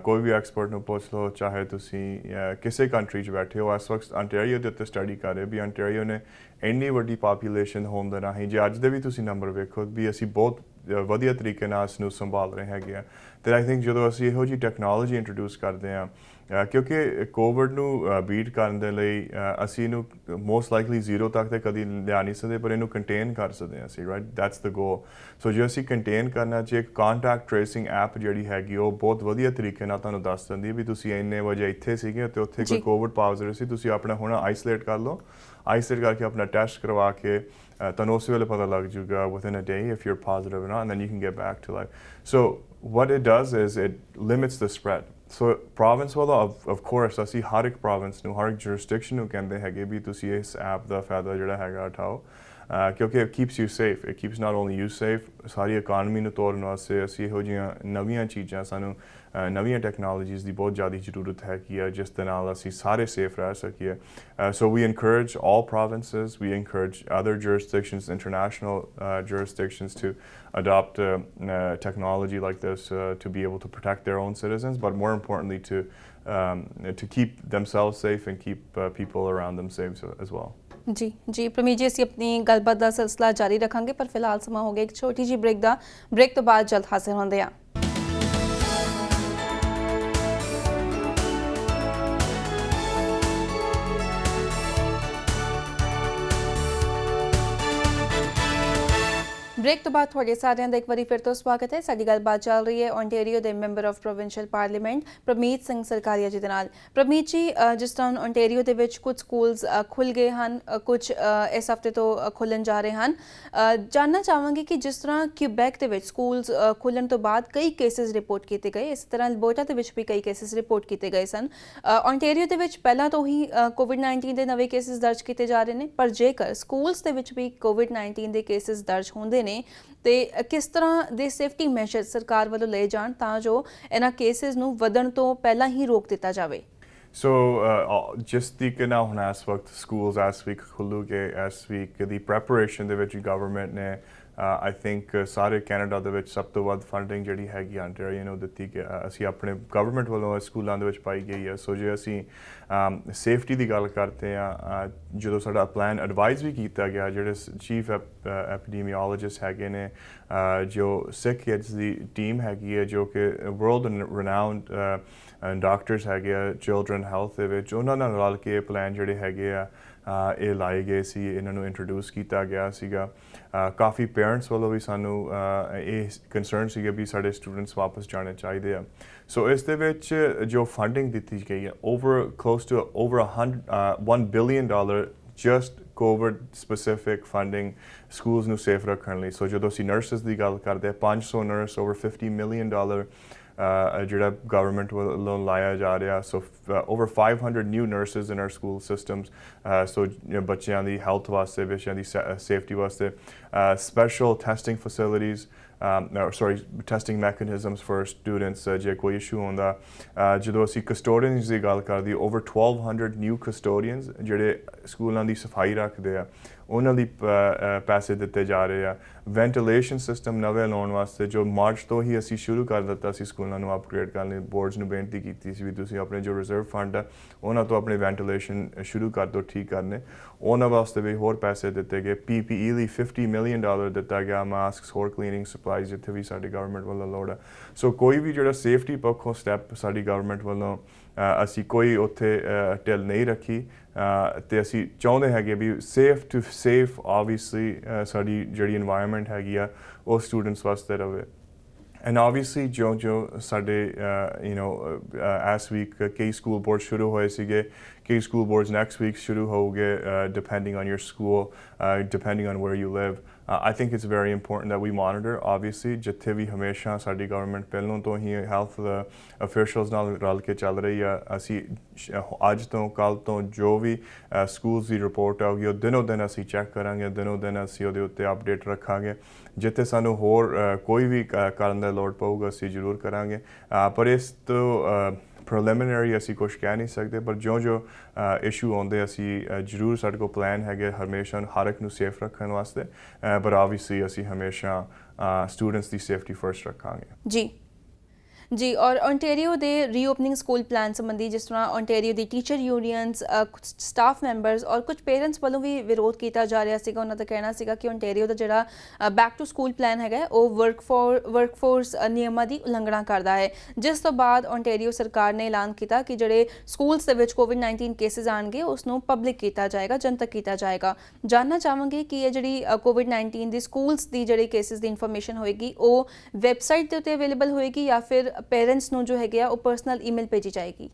ਕੋਈ ਵੀ ਐਕਸਪਰਟ ਨੂੰ ਪੁੱਛ ਲਓ ਚਾਹੇ ਤੁਸੀਂ ਕਿਸੇ ਕੰਟਰੀ 'ਚ ਬੈਠੇ ਹੋ, ਇਸ ਵਕਤ Ontario ਦੇ ਉੱਤੇ ਸਟੱਡੀ ਕਰ ਰਹੇ ਵੀ Ontario ਨੇ ਇੰਨੀ ਵੱਡੀ ਪਾਪੂਲੇਸ਼ਨ ਹੋਣ ਦੇ ਰਾਹੀਂ ਜੇ ਅੱਜ ਦੇ ਵੀ ਤੁਸੀਂ ਨੰਬਰ ਵੇਖੋ ਵੀ ਅਸੀਂ ਬਹੁਤ ਵਧੀਆ ਤਰੀਕੇ ਨਾਲ ਇਸ ਨੂੰ ਸੰਭਾਲ ਰਹੇ ਹੈਗੇ ਆ। ਅਤੇ ਆਈ ਥਿੰਕ ਜਦੋਂ ਅਸੀਂ ਇਹੋ ਜਿਹੀ ਟੈਕਨੋਲੋਜੀ ਇੰਟਰੋਡਿਊਸ ਕਰਦੇ ਹਾਂ ਕਿਉਂਕਿ ਕੋਵਿਡ ਨੂੰ ਬੀਟ ਕਰਨ ਦੇ ਲਈ ਅਸੀਂ ਇਹਨੂੰ ਮੋਸਟ ਲਾਈਕਲੀ ਜ਼ੀਰੋ ਤੱਕ ਤਾਂ ਕਦੀ ਲਿਆ ਨਹੀਂ ਸਕਦੇ ਪਰ ਇਹਨੂੰ ਕੰਟੇਨ ਕਰ ਸਕਦੇ ਹਾਂ ਅਸੀਂ, ਰਾਈਟ, ਦੈਟਸ ਦ ਗੋਲ। ਸੋ ਜੇ ਅਸੀਂ ਕੰਟੇਨ ਕਰਨਾ ਚ ਇੱਕ ਕਾਂਟੈਕਟ ਟ੍ਰੇਸਿੰਗ ਐਪ ਜਿਹੜੀ ਹੈਗੀ ਉਹ ਬਹੁਤ ਵਧੀਆ ਤਰੀਕੇ ਨਾਲ ਤੁਹਾਨੂੰ ਦੱਸ ਦਿੰਦੀ ਵੀ ਤੁਸੀਂ ਇੰਨੇ ਵਜੇ ਇੱਥੇ ਸੀਗੇ ਅਤੇ ਉੱਥੇ ਕੋਈ ਕੋਵਿਡ ਪਾਜ਼ਿਟਿਵ ਸੀ, ਤੁਸੀਂ ਆਪਣਾ ਹੁਣ ਆਈਸੋਲੇਟ ਕਰ ਲਓ, ਆਈਸੋਲੇਟ ਕਰਕੇ ਆਪਣਾ ਟੈਸਟ ਕਰਵਾ ਕੇ ਤੁਹਾਨੂੰ ਉਸੇ ਵੇਲੇ ਪਤਾ ਲੱਗ ਜੂਗਾ within a day if you're positive or not, and then you can get back to life. So what it does is it limits the spread. So province ਵੱਲੋਂ of course ਅਸੀਂ ਹਰ ਇੱਕ province ਨੂੰ ਹਰ ਇੱਕ jurisdiction ਨੂੰ ਕਹਿੰਦੇ ਹੈਗੇ ਵੀ ਤੁਸੀਂ ਇਸ ਐਪ ਦਾ ਫਾਇਦਾ ਜਿਹੜਾ ਹੈਗਾ ਉਠਾਓ ਕਿਉਂਕਿ it keeps you safe. It keeps not only you safe, sorry economy ਨੂੰ ਤੋੜਨ ਵਾਸਤੇ ਅਸੀਂ ਇਹੋ ਜਿਹੀਆਂ ਨਵੀਆਂ ਚੀਜ਼ਾਂ ਸਾਨੂੰ ਨਵੀਆਂ ਟੈਕਨੋਲੋਜੀਜ਼ ਦੀ ਬਹੁਤ ਜ਼ਿਆਦਾ ਜ਼ਰੂਰਤ ਹੈਗੀ ਆ ਜਿਸ ਦੇ ਨਾਲ ਅਸੀਂ ਸਾਰੇ ਸੇਫ ਰਹਿ ਸਕੀਏ so we encourage all provinces, we encourage other jurisdictions, international jurisdictions to adopt technology like this to be able to protect their own citizens, but more importantly to keep themselves safe and keep people around them safe as well. ਜੀ ਜੀ ਪ੍ਰਮੀਤ ਜੀ ਅਸੀਂ ਆਪਣੀ ਗੱਲਬਾਤ ਦਾ ਸਿਲਸਿਲਾ ਜਾਰੀ ਰੱਖਾਂਗੇ ਪਰ ਫਿਲਹਾਲ ਸਮਾਂ ਹੋ ਗਿਆ ਇੱਕ ਛੋਟੀ ਜਿਹੀ ਬ੍ਰੇਕ ਤੋਂ ਬਾਅਦ ਜਲਦ ਹਾਜ਼ਰ ਹੁੰਦੇ ਹਾਂ। ब्रेक तो बाद थोड़े सारे एक बार फिर तो स्वागत है। साडी गलबात चल रही है ओंटारियो के member of provincial parliament Prabhmeet Singh Sarkaria ji दे नाल। प्रभमीत जी जिस तरह ओंटारियो दे विच कुछ स्कूल्स खुल गए हैं, कुछ इस हफ्ते तो खुलन जा रहे हैं। जानना चाहांगे कि जिस तरह क्यूबैक दे विच स्कूल्स खुलन तो बाद कई केसेस रिपोर्ट किए गए, इस तरह अल्बर्टा दे विच भी कई केसेस रिपोर्ट किए गए सन। ओंटारियो दे विच पहला तो ही कोविड-19 के नवे केसेस दर्ज किए जा रहे हैं, पर जेकर स्कूल्स दे विच भी कोविड-19 के केसेस दर्ज होंदे ने ਤੇ ਕਿਸ ਤਰ੍ਹਾਂ ਦੇ ਸੇਫਟੀ ਮੈਜਰ ਸਰਕਾਰ ਵੱਲੋਂ ਲਏ ਜਾਣ ਤਾਂ ਜੋ ਇਹਨਾਂ ਕੇਸਿਸ ਨੂੰ ਵਧਣ ਤੋਂ ਪਹਿਲਾਂ ਹੀ ਰੋਕ ਦਿੱਤਾ ਜਾਵੇ। ਸੋ ਜਿਸ ਤਰੀਕੇ ਨਾਲ ਹੁਣ ਇਸ ਵਕਤ ਸਕੂਲਸ ਇਸ ਵੀਕ ਖੁੱਲੂਗੇ, ਇਸ ਵੀਕ ਦੀ ਪ੍ਰੈਪਰੇਸ਼ਨ ਦੇ ਵਿੱਚ ਗਵਰਨਮੈਂਟ ਨੇ I think ਸਾਰੇ ਕੈਨੇਡਾ ਦੇ ਵਿੱਚ ਸਭ ਤੋਂ ਵੱਧ ਫੰਡਿੰਗ ਜਿਹੜੀ ਹੈਗੀ ਆਂਟਰੀਓ ਨੂੰ ਦਿੱਤੀ ਕਿ ਅਸੀਂ ਆਪਣੇ ਗਵਰਨਮੈਂਟ ਵੱਲੋਂ ਸਕੂਲਾਂ ਦੇ ਵਿੱਚ ਪਾਈ ਗਈ ਹੈ। ਸੋ ਜੇ ਅਸੀਂ ਸੇਫਟੀ ਦੀ ਗੱਲ ਕਰਦੇ ਹਾਂ, ਜਦੋਂ ਸਾਡਾ ਪਲਾਨ ਐਡਵਾਈਜ਼ ਵੀ ਕੀਤਾ ਗਿਆ, ਜਿਹੜੇ ਚੀਫ ਐਪੀਡੀਮੀਓਲੋਜਿਸਟ ਹੈਗੇ ਨੇ, ਜੋ ਸਿੱਖ ਕਿਡਸ ਦੀ ਟੀਮ ਹੈਗੀ ਹੈ, ਜੋ ਕਿ ਵਰਲਡ ਰਿਨਾਊਂਡ ਡਾਕਟਰਸ ਹੈਗੇ ਆ ਚਿਲਡਰਨ ਹੈਲਥ ਦੇ ਵਿੱਚ, ਉਹਨਾਂ ਨਾਲ ਰਲ ਕੇ ਪਲਾਨ ਜਿਹੜੇ ਹੈਗੇ ਆ ਇਹ ਲਾਏ ਗਏ ਸੀ, ਇਹਨਾਂ ਨੂੰ ਇੰਟਰੋਡਿਊਸ ਕੀਤਾ ਗਿਆ ਸੀਗਾ। ਕਾਫੀ ਪੇਰੈਂਟਸ ਵੱਲੋਂ ਵੀ ਸਾਨੂੰ ਇਹ ਕੰਸਰਨ ਸੀਗਾ ਵੀ ਸਾਡੇ ਸਟੂਡੈਂਟਸ ਵਾਪਸ ਜਾਣੇ ਚਾਹੀਦੇ ਆ। ਸੋ ਇਸ ਦੇ ਵਿੱਚ ਜੋ ਫੰਡਿੰਗ ਦਿੱਤੀ ਗਈ ਹੈ close to over $1 billion just COVID specific funding schools ਨੂੰ ਸੇਫ ਰੱਖਣ ਲਈ। ਸੋ ਜਦੋਂ ਅਸੀਂ ਨਰਸਿਸ ਦੀ ਗੱਲ ਕਰਦੇ ਹਾਂ, 500 ਨਰਸ, over $50 million ਜਿਹੜਾ ਗਵਰਨਮੈਂਟ ਵੱਲੋਂ ਲਾਇਆ ਜਾ ਰਿਹਾ। ਸੋ over 500 new nurses in our school systems, ਸੋ ਬੱਚਿਆਂ ਦੀ ਹੈਲਥ ਵਾਸਤੇ, ਬੱਚਿਆਂ ਦੀ ਸੇਫਟੀ ਵਾਸਤੇ special testing facilities, testing mechanisms for students ਜੇ ਕੋਈ ਇਸ਼ੂ ਹੁੰਦਾ। ਜਦੋਂ ਅਸੀਂ ਕਸਟੋਡੀਅਨਸ ਦੀ ਗੱਲ ਕਰਦੇ, over 1200 new custodians ਜਿਹੜੇ ਸਕੂਲਾਂ ਦੀ ਸਫਾਈ ਰੱਖਦੇ ਆ, ਉਹਨਾਂ ਲਈ ਪੈਸੇ ਦਿੱਤੇ ਜਾ ਰਹੇ ਆ। ਵੈਂਟੀਲੇਸ਼ਨ ਸਿਸਟਮ ਨਵੇਂ ਲਾਉਣ ਵਾਸਤੇ ਜੋ ਮਾਰਚ ਤੋਂ ਹੀ ਅਸੀਂ ਸ਼ੁਰੂ ਕਰ ਦਿੱਤਾ ਸੀ ਸਕੂਲਾਂ ਨੂੰ ਅਪਗ੍ਰੇਡ ਕਰਨ ਲਈ, ਬੋਰਡਸ ਨੂੰ ਬੇਨਤੀ ਕੀਤੀ ਸੀ ਵੀ ਤੁਸੀਂ ਆਪਣੇ ਜੋ ਰਿਜ਼ਰਵ ਫੰਡ ਆ ਉਹਨਾਂ ਤੋਂ ਆਪਣੇ ਵੈਂਟੀਲੇਸ਼ਨ ਸ਼ੁਰੂ ਕਰ ਦਿਓ ਠੀਕ ਕਰਨੇ, ਉਹਨਾਂ ਵਾਸਤੇ ਵੀ ਹੋਰ ਪੈਸੇ ਦਿੱਤੇ ਗਏ। PPE ਲਈ $50 million ਦਿੱਤਾ ਗਿਆ, ਮਾਸਕਸ, ਹੋਰ ਕਲੀਨਿੰਗ ਸਪਲਾਈਜ਼ ਜਿੱਥੇ ਵੀ ਸਾਡੀ ਗਵਰਨਮੈਂਟ ਵੱਲੋਂ ਲੋੜ ਆ। ਸੋ ਕੋਈ ਵੀ ਜਿਹੜਾ ਸੇਫਟੀ ਪੱਖੋਂ ਸਟੈਪ ਸਾਡੀ ਗਵਰਨਮੈਂਟ ਵੱਲੋਂ ਅਸੀਂ ਕੋਈ ਉੱਥੇ ਢਿੱਲ ਨਹੀਂ ਰੱਖੀ ਅਤੇ ਅਸੀਂ ਚਾਹੁੰਦੇ ਹੈਗੇ ਵੀ ਸੇਫ ਟੂ ਸੇਫ ਆਬਵੀਅਸਲੀ ਸਾਡੀ ਜਿਹੜੀ ਇਨਵਾਇਰਮੈਂਟ ਹੈਗੀ ਆ ਉਹ ਸਟੂਡੈਂਟਸ ਵਾਸਤੇ ਰਹੇ। ਐਂਡ ਆਬਵੀਅਸਲੀ ਜੋ ਸਾਡੇ ਇਸ ਵੀਕ ਕਈ ਸਕੂਲ ਬੋਰਡ ਸ਼ੁਰੂ ਹੋਏ ਸੀਗੇ, ਕਈ ਸਕੂਲ ਬੋਰਡਸ ਨੈਕਸਟ ਵੀਕ ਸ਼ੁਰੂ ਹੋਊਗੇ depending on your school, depending on where you live. I think it's very important that we monitor, obviously, ਜਿੱਥੇ ਵੀ ਹਮੇਸ਼ਾ ਸਾਡੀ ਗਵਰਨਮੈਂਟ ਪਹਿਲਾਂ ਤੋਂ ਹੀ ਹੈਲਥ ਅਫੀਸ਼ੀਅਲਸ ਨਾਲ ਰਲ ਕੇ ਚੱਲ ਰਹੀ ਆ। ਅਸੀਂ ਅੱਜ ਤੋਂ ਕੱਲ੍ਹ ਤੋਂ ਜੋ ਵੀ ਸਕੂਲਸ ਦੀ ਰਿਪੋਰਟ ਆਊਗੀ ਉਹ ਦਿਨੋਂ ਦਿਨ ਅਸੀਂ ਚੈੱਕ ਕਰਾਂਗੇ, ਦਿਨੋਂ ਦਿਨ ਅਸੀਂ ਉਹਦੇ ਉੱਤੇ ਅਪਡੇਟ ਰੱਖਾਂਗੇ। ਜਿੱਥੇ ਸਾਨੂੰ ਹੋਰ ਕੋਈ ਵੀ ਕਰਨ ਦਾ ਲੋੜ ਪਊਗਾ ਅਸੀਂ ਜ਼ਰੂਰ ਕਰਾਂਗੇ, ਪਰ ਇਸ ਤੋਂ ਪ੍ਰੀਲਿਮਿਨਰੀ ਅਸੀਂ ਕੁਛ ਕਹਿ ਨਹੀਂ ਸਕਦੇ। ਪਰ ਜੋ ਇਸ਼ੂ ਆਉਂਦੇ ਅਸੀਂ ਜ਼ਰੂਰ ਸਾਡੇ ਕੋਲ ਪਲਾਨ ਹੈਗੇ ਹਮੇਸ਼ਾ ਹਰ ਇੱਕ ਨੂੰ ਸੇਫ ਰੱਖਣ ਵਾਸਤੇ, ਪਰ ਆਬਵੀਅਸਲੀ ਅਸੀਂ ਹਮੇਸ਼ਾ ਸਟੂਡੈਂਟਸ ਦੀ ਸੇਫਟੀ ਫਰਸਟ ਰੱਖਾਂਗੇ। ਜੀ जी और ओंटारियो के रीओपनिंग स्कूल प्लान संबंधी जिस तरह ओंटारियो की टीचर यूनियंस, स्टाफ मैंबरस और कुछ पेरेंट्स वालों भी विरोध किया जा रहा है। उन्होंने कहना है कि ओंटारियो का जो बैक टू स्कूल प्लान है वो वर्कफोर्स नियमों की उलंघना करता है, जिस तो बाद ओंटारियो सरकार ने ऐलान किया कि जोड़े स्कूल्स के कोविड-19 केसेज आएंगे उसनों पब्लिक किया जाएगा, जनतक किया जाएगा। जानना चाहांगे कि ये जी कोविड-19 की स्कूल्स की जोड़ी केसेज की इन्फॉर्मेशन होएगी वो वैबसाइट के उत्ते अवेलेबल होएगी या फिर पेरेंट्स ਨੂੰ ਜੋ ਹੈਗੇ ਆ ਉਹ ਪਰਸਨਲ ਈਮੇਲ ਭੇਜੀ ਜਾਏਗੀ?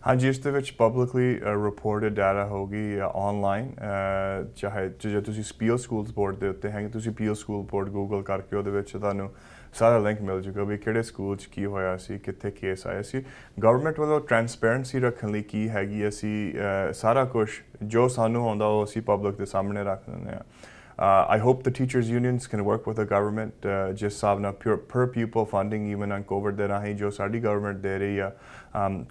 ਹਾਂਜੀ, ਇਸ ਦੇ ਵਿੱਚ ਪਬਲਿਕਲੀ ਰਿਪੋਰਟਡ ਡਾਟਾ ਹੋਊਗੀ ਆਨਲਾਈਨ। ਚਾਹੇ ਜੇ ਤੁਸੀਂ ਪੀਓ ਸਕੂਲਸ ਬੋਰਡ ਦੇ ਉੱਤੇ ਹੈਗੇ, ਤੁਸੀਂ ਪੀਓ ਸਕੂਲ ਬੋਰਡ ਗੂਗਲ ਕਰਕੇ ਉਹਦੇ ਵਿੱਚ ਤੁਹਾਨੂੰ ਸਾਰਾ ਲਿੰਕ ਮਿਲ ਜੂਗਾ ਵੀ ਕਿਹੜੇ ਸਕੂਲ 'ਚ ਕੀ ਹੋਇਆ ਸੀ, ਕਿੱਥੇ ਕੇਸ ਆਇਆ ਸੀ। ਗਵਰਨਮੈਂਟ ਵੱਲੋਂ ਟਰਾਂਸਪੇਰੈਂਸੀ ਰੱਖਣ ਲਈ ਕੀ ਹੈਗੀ, ਅਸੀਂ ਸਾਰਾ ਕੁਝ ਜੋ ਸਾਨੂੰ ਆਉਂਦਾ ਉਹ ਅਸੀਂ ਪਬਲਿਕ ਦੇ ਸਾਹਮਣੇ ਰੱਖ ਦਿੰਦੇ ਹਾਂ। I hope the teachers unions can work with the government ਜਿਸ ਹਿਸਾਬ ਨਾਲ per pupil funding even on COVID ਦੇ ਰਾਹੀਂ ਜੋ ਸਾਡੀ ਗਵਰਨਮੈਂਟ ਦੇ ਰਹੀ ਆ,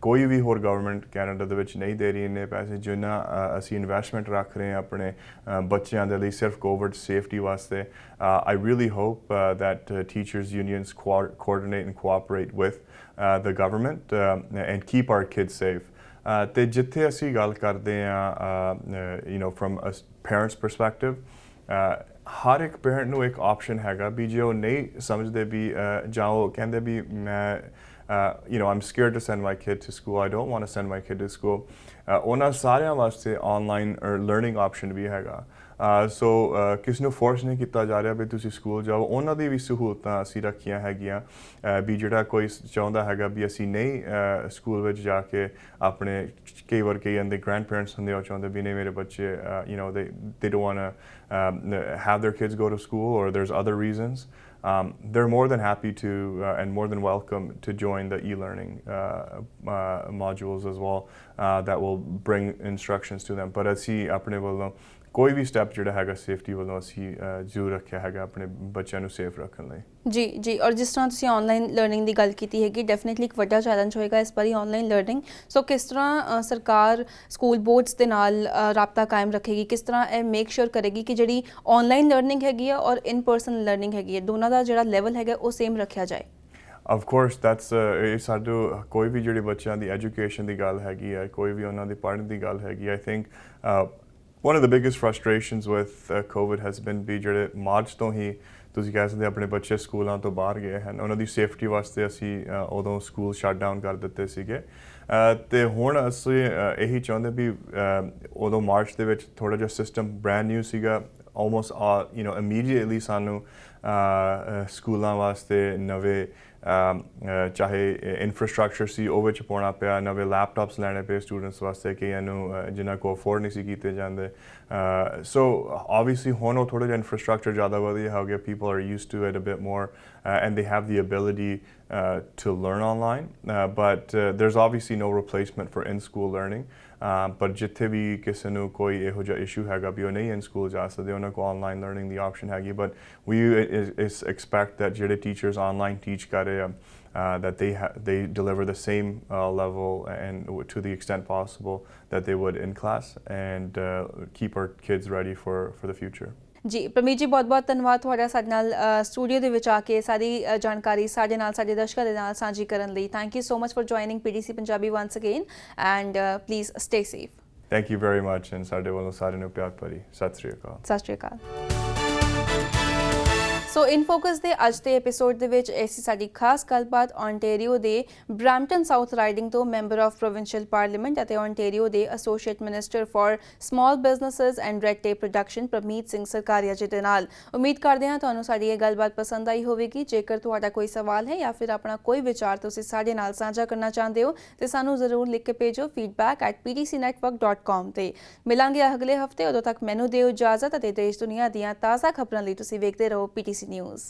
ਕੋਈ ਵੀ ਹੋਰ ਗਵਰਨਮੈਂਟ ਕੈਨੇਡਾ ਦੇ ਵਿੱਚ ਨਹੀਂ ਦੇ ਰਹੀ ਇੰਨੇ ਪੈਸੇ ਜਿੰਨਾ ਅਸੀਂ ਇਨਵੈਸਟਮੈਂਟ ਰੱਖ ਰਹੇ ਹਾਂ ਆਪਣੇ ਬੱਚਿਆਂ ਦੇ ਲਈ ਸਿਰਫ ਕੋਵਿਡ ਸੇਫਟੀ ਵਾਸਤੇ। I really hope that teachers unions coordinate and cooperate with the government and keep our kids safe. ਤੇ ਜਿੱਥੇ ਅਸੀਂ ਗੱਲ ਕਰਦੇ ਹਾਂ from a parent's perspective, ਹਰ ਇੱਕ ਪੇਰੈਂਟ ਨੂੰ ਇੱਕ ਆਪਸ਼ਨ ਹੈਗਾ ਵੀ ਜੇ ਉਹ ਨਹੀਂ ਸਮਝਦੇ ਵੀ ਜਾਂ ਉਹ ਕਹਿੰਦੇ ਵੀ ਮੈਂ I'm scared to send my kid to school, I don't want to send my kid to school, ਉਹਨਾਂ ਸਾਰਿਆਂ ਵਾਸਤੇ ਆਨਲਾਈਨ ਲਰਨਿੰਗ ਆਪਸ਼ਨ ਵੀ ਹੈਗਾ। ਸੋ ਕਿਸੇ ਨੂੰ ਫੋਰਸ ਨਹੀਂ ਕੀਤਾ ਜਾ ਰਿਹਾ ਵੀ ਤੁਸੀਂ ਸਕੂਲ ਜਾਓ, ਉਹਨਾਂ ਦੀ ਵੀ ਸਹੂਲਤਾਂ ਅਸੀਂ ਰੱਖੀਆਂ ਹੈਗੀਆਂ ਵੀ ਜਿਹੜਾ ਕੋਈ ਚਾਹੁੰਦਾ ਹੈਗਾ ਵੀ ਅਸੀਂ ਨਹੀਂ ਸਕੂਲ ਵਿੱਚ ਜਾ ਕੇ ਆਪਣੇ ਕਈ ਵਾਰ ਕਈ ਦੇ ਗ੍ਰੈਂਡ ਪੇਰੈਂਟਸ ਹੁੰਦੇ ਉਹ ਚਾਹੁੰਦੇ ਵੀ ਨਹੀਂ ਮੇਰੇ ਬੱਚੇ they don't want to have their kids go to school or there's other reasons. They're more than happy to and more than welcome to join the e-learning modules as well that will bring instructions to them. But ਅਸੀਂ ਆਪਣੇ ਵੱਲੋਂ ਕੋਈ ਵੀ step ਜਿਹੜਾ ਹੈਗਾ safety ਵੱਲੋਂ ਅਸੀਂ ਜ਼ਰੂਰ ਰੱਖਿਆ ਹੈਗਾ ਆਪਣੇ ਬੱਚਿਆਂ ਨੂੰ ਸੇਫ ਰੱਖਣ ਲਈ। ਜੀ ਔਰ ਜਿਸ ਤਰ੍ਹਾਂ ਤੁਸੀਂ ਆਨਲਾਈਨ ਲਰਨਿੰਗ ਦੀ ਗੱਲ ਕੀਤੀ ਹੈਗੀ, ਡੈਫੀਨੇਟਲੀ ਇੱਕ ਵੱਡਾ ਚੈਲੰਜ ਹੋਏਗਾ ਇਸ ਵਾਰੀ ਆਨਲਾਈਨ ਲਰਨਿੰਗ। ਸੋ ਕਿਸ ਤਰ੍ਹਾਂ ਸਰਕਾਰ ਸਕੂਲ ਬੋਰਡਸ ਦੇ ਨਾਲ ਰਾਬਤਾ ਕਾਇਮ ਰੱਖੇਗੀ, ਕਿਸ ਤਰ੍ਹਾਂ ਇਹ ਮੇਕ ਸ਼ੋਰ ਕਰੇਗੀ ਕਿ ਜਿਹੜੀ ਆਨਲਾਈਨ ਲਰਨਿੰਗ ਹੈਗੀ ਆ ਔਰ ਇਨ ਪਰਸਨ ਲਰਨਿੰਗ ਹੈਗੀ ਹੈ ਦੋਨਾਂ ਦਾ ਜਿਹੜਾ ਲੈਵਲ ਹੈਗਾ ਉਹ ਸੇਮ ਰੱਖਿਆ ਜਾਏ? Of course, that's ਸਾਡੂ ਕੋਈ ਵੀ ਜਿਹੜੇ ਬੱਚਿਆਂ ਦੀ ਐਜੂਕੇਸ਼ਨ ਦੀ ਗੱਲ ਹੈਗੀ ਹੈ, ਕੋਈ ਵੀ ਉਹਨਾਂ ਦੀ ਪੜ੍ਹਨ ਦੀ ਗੱਲ ਹੈਗੀ, I think one of the biggest frustrations with COVID has been ਵੀ ਜਿਹੜੇ ਮਾਰਚ ਤੋਂ ਹੀ ਤੁਸੀਂ ਕਹਿ ਸਕਦੇ ਆਪਣੇ ਬੱਚੇ ਸਕੂਲਾਂ ਤੋਂ ਬਾਹਰ ਗਏ ਹਨ, ਉਹਨਾਂ ਦੀ ਸੇਫਟੀ ਵਾਸਤੇ ਅਸੀਂ ਉਦੋਂ ਸਕੂਲ ਸ਼ਟ ਡਾਊਨ ਕਰ ਦਿੱਤੇ ਸੀਗੇ। ਅਤੇ ਹੁਣ ਅਸੀਂ ਇਹੀ ਚਾਹੁੰਦੇ ਵੀ ਉਦੋਂ ਮਾਰਚ ਦੇ ਵਿੱਚ ਥੋੜ੍ਹਾ ਜਿਹਾ ਸਿਸਟਮ ਬ੍ਰੈਂਡ ਨਿਊ ਸੀਗਾ, ਆਲਮੋਸਟ ਇਮੀਡੀਏਟਲੀ ਸਾਨੂੰ ਸਕੂਲਾਂ ਵਾਸਤੇ ਨਵੇਂ ਚਾਹੇ ਇਨਫਰਾਸਟਰਕਚਰ ਸੀ ਉਹ ਵਿੱਚ ਪਾਉਣਾ ਪਿਆ, ਨਵੇਂ ਲੈਪਟਾਪਸ ਲੈਣੇ ਪਏ ਸਟੂਡੈਂਟਸ ਵਾਸਤੇ ਕਈਆਂ ਨੂੰ ਜਿਨ੍ਹਾਂ ਕੋਲ ਅਫੋਰਡ ਨਹੀਂ ਸੀ ਕੀਤੇ ਜਾਂਦੇ। ਸੋ obviously ਹੁਣ ਉਹ ਥੋੜ੍ਹਾ ਜਿਹਾ ਇਨਫਰਾਸਟਰਕਚਰ ਜ਼ਿਆਦਾ ਵਧੀਆ ਹੋ ਗਿਆ, people are used to it a bit more and they have the ability to learn online, but there's obviously no replacement for in-school learning. ਪਰ ਜਿੱਥੇ ਵੀ ਕਿਸੇ ਨੂੰ ਕੋਈ ਇਹੋ ਜਿਹਾ ਇਸ਼ੂ ਹੈਗਾ ਵੀ ਉਹ ਨਹੀਂ ਇਨ ਸਕੂਲ ਜਾ ਸਕਦੇ, ਉਹਨਾਂ ਕੋਲ ਆਨਲਾਈਨ ਲਰਨਿੰਗ ਦੀ ਆਪਸ਼ਨ ਹੈਗੀ। ਬਟ ਵੀ ਐਕਸਪੈਕਟ ਦੈਟ ਜਿਹੜੇ ਟੀਚਰਸ ਆਨਲਾਈਨ ਟੀਚ ਕਰ ਰਹੇ ਆ that they deliver the same level and to the extent possible that they would in class and keep our kids ready for the future. ਜੀ ਪ੍ਰਮੀਤ ਜੀ, ਬਹੁਤ ਧੰਨਵਾਦ ਤੁਹਾਡਾ ਸਾਡੇ ਨਾਲ ਸਟੂਡੀਓ ਦੇ ਵਿੱਚ ਆ ਕੇ ਸਾਰੀ ਜਾਣਕਾਰੀ ਸਾਡੇ ਨਾਲ ਸਾਡੇ ਦਰਸ਼ਕਾਂ ਦੇ ਨਾਲ ਸਾਂਝੀ ਕਰਨ ਲਈ। Thank you so much for joining PTC Punjabi ones again and please stay safe. Thank you very much and ਸਾਡੇ ਵੱਲੋਂ ਸਾਰਿਆਂ ਨੂੰ ਪਿਆਰ ਭਰੀ ਸਤਿ ਸ਼੍ਰੀ ਅਕਾਲ। ਸਤਿ ਸ਼੍ਰੀ ਅਕਾਲ। ਸੋ ਇਨ ਫੋਕਸ ਦੇ ਅੱਜ ਦੇ ਐਪੀਸੋਡ ਦੇ ਵਿੱਚ ਐਸੀ ਸਾਡੀ ਖਾਸ ਗੱਲਬਾਤ ਓਨਟਾਰੀਓ ਦੇ ਬ੍ਰੈਂਪਟਨ ਸਾਊਥ ਰਾਈਡਿੰਗ ਤੋਂ ਮੈਂਬਰ ਆਫ ਪ੍ਰੋਵਿੰਸ਼ੀਅਲ ਪਾਰਲੀਮੈਂਟ ਅਤੇ ਓਨਟਾਰੀਓ ਦੇ associate minister for small businesses and red tape reduction Prabhmeet Singh Sarkaria ਜੀ ਦੇ ਨਾਲ। ਉਮੀਦ ਕਰਦੇ ਹਾਂ ਤੁਹਾਨੂੰ ਸਾਡੀ ਇਹ ਗੱਲਬਾਤ ਪਸੰਦ ਆਈ ਹੋਵੇਗੀ। ਜੇਕਰ ਤੁਹਾਡਾ ਕੋਈ ਸਵਾਲ ਹੈ ਜਾਂ ਫਿਰ ਆਪਣਾ ਕੋਈ ਵਿਚਾਰ ਤੁਸੀਂ ਸਾਡੇ ਨਾਲ ਸਾਂਝਾ ਕਰਨਾ ਚਾਹੁੰਦੇ ਹੋ ਤੇ ਸਾਨੂੰ ਜ਼ਰੂਰ ਲਿਖ ਕੇ ਭੇਜੋ feedback@ptcnetwork.com ਤੇ। ਮਿਲਾਂਗੇ ਅਗਲੇ ਹਫਤੇ, ਉਦੋਂ ਤੱਕ ਮੈਨੂੰ ਦਿਓ ਇਜਾਜ਼ਤ ਅਤੇ ਦੇਸ਼ ਦੁਨੀਆ ਦੀਆਂ ਤਾਜ਼ਾ ਖਬਰਾਂ ਲਈ ਤੁਸੀਂ ਵੇਖਦੇ ਰਹੋ PTC ਨਿਊਜ਼।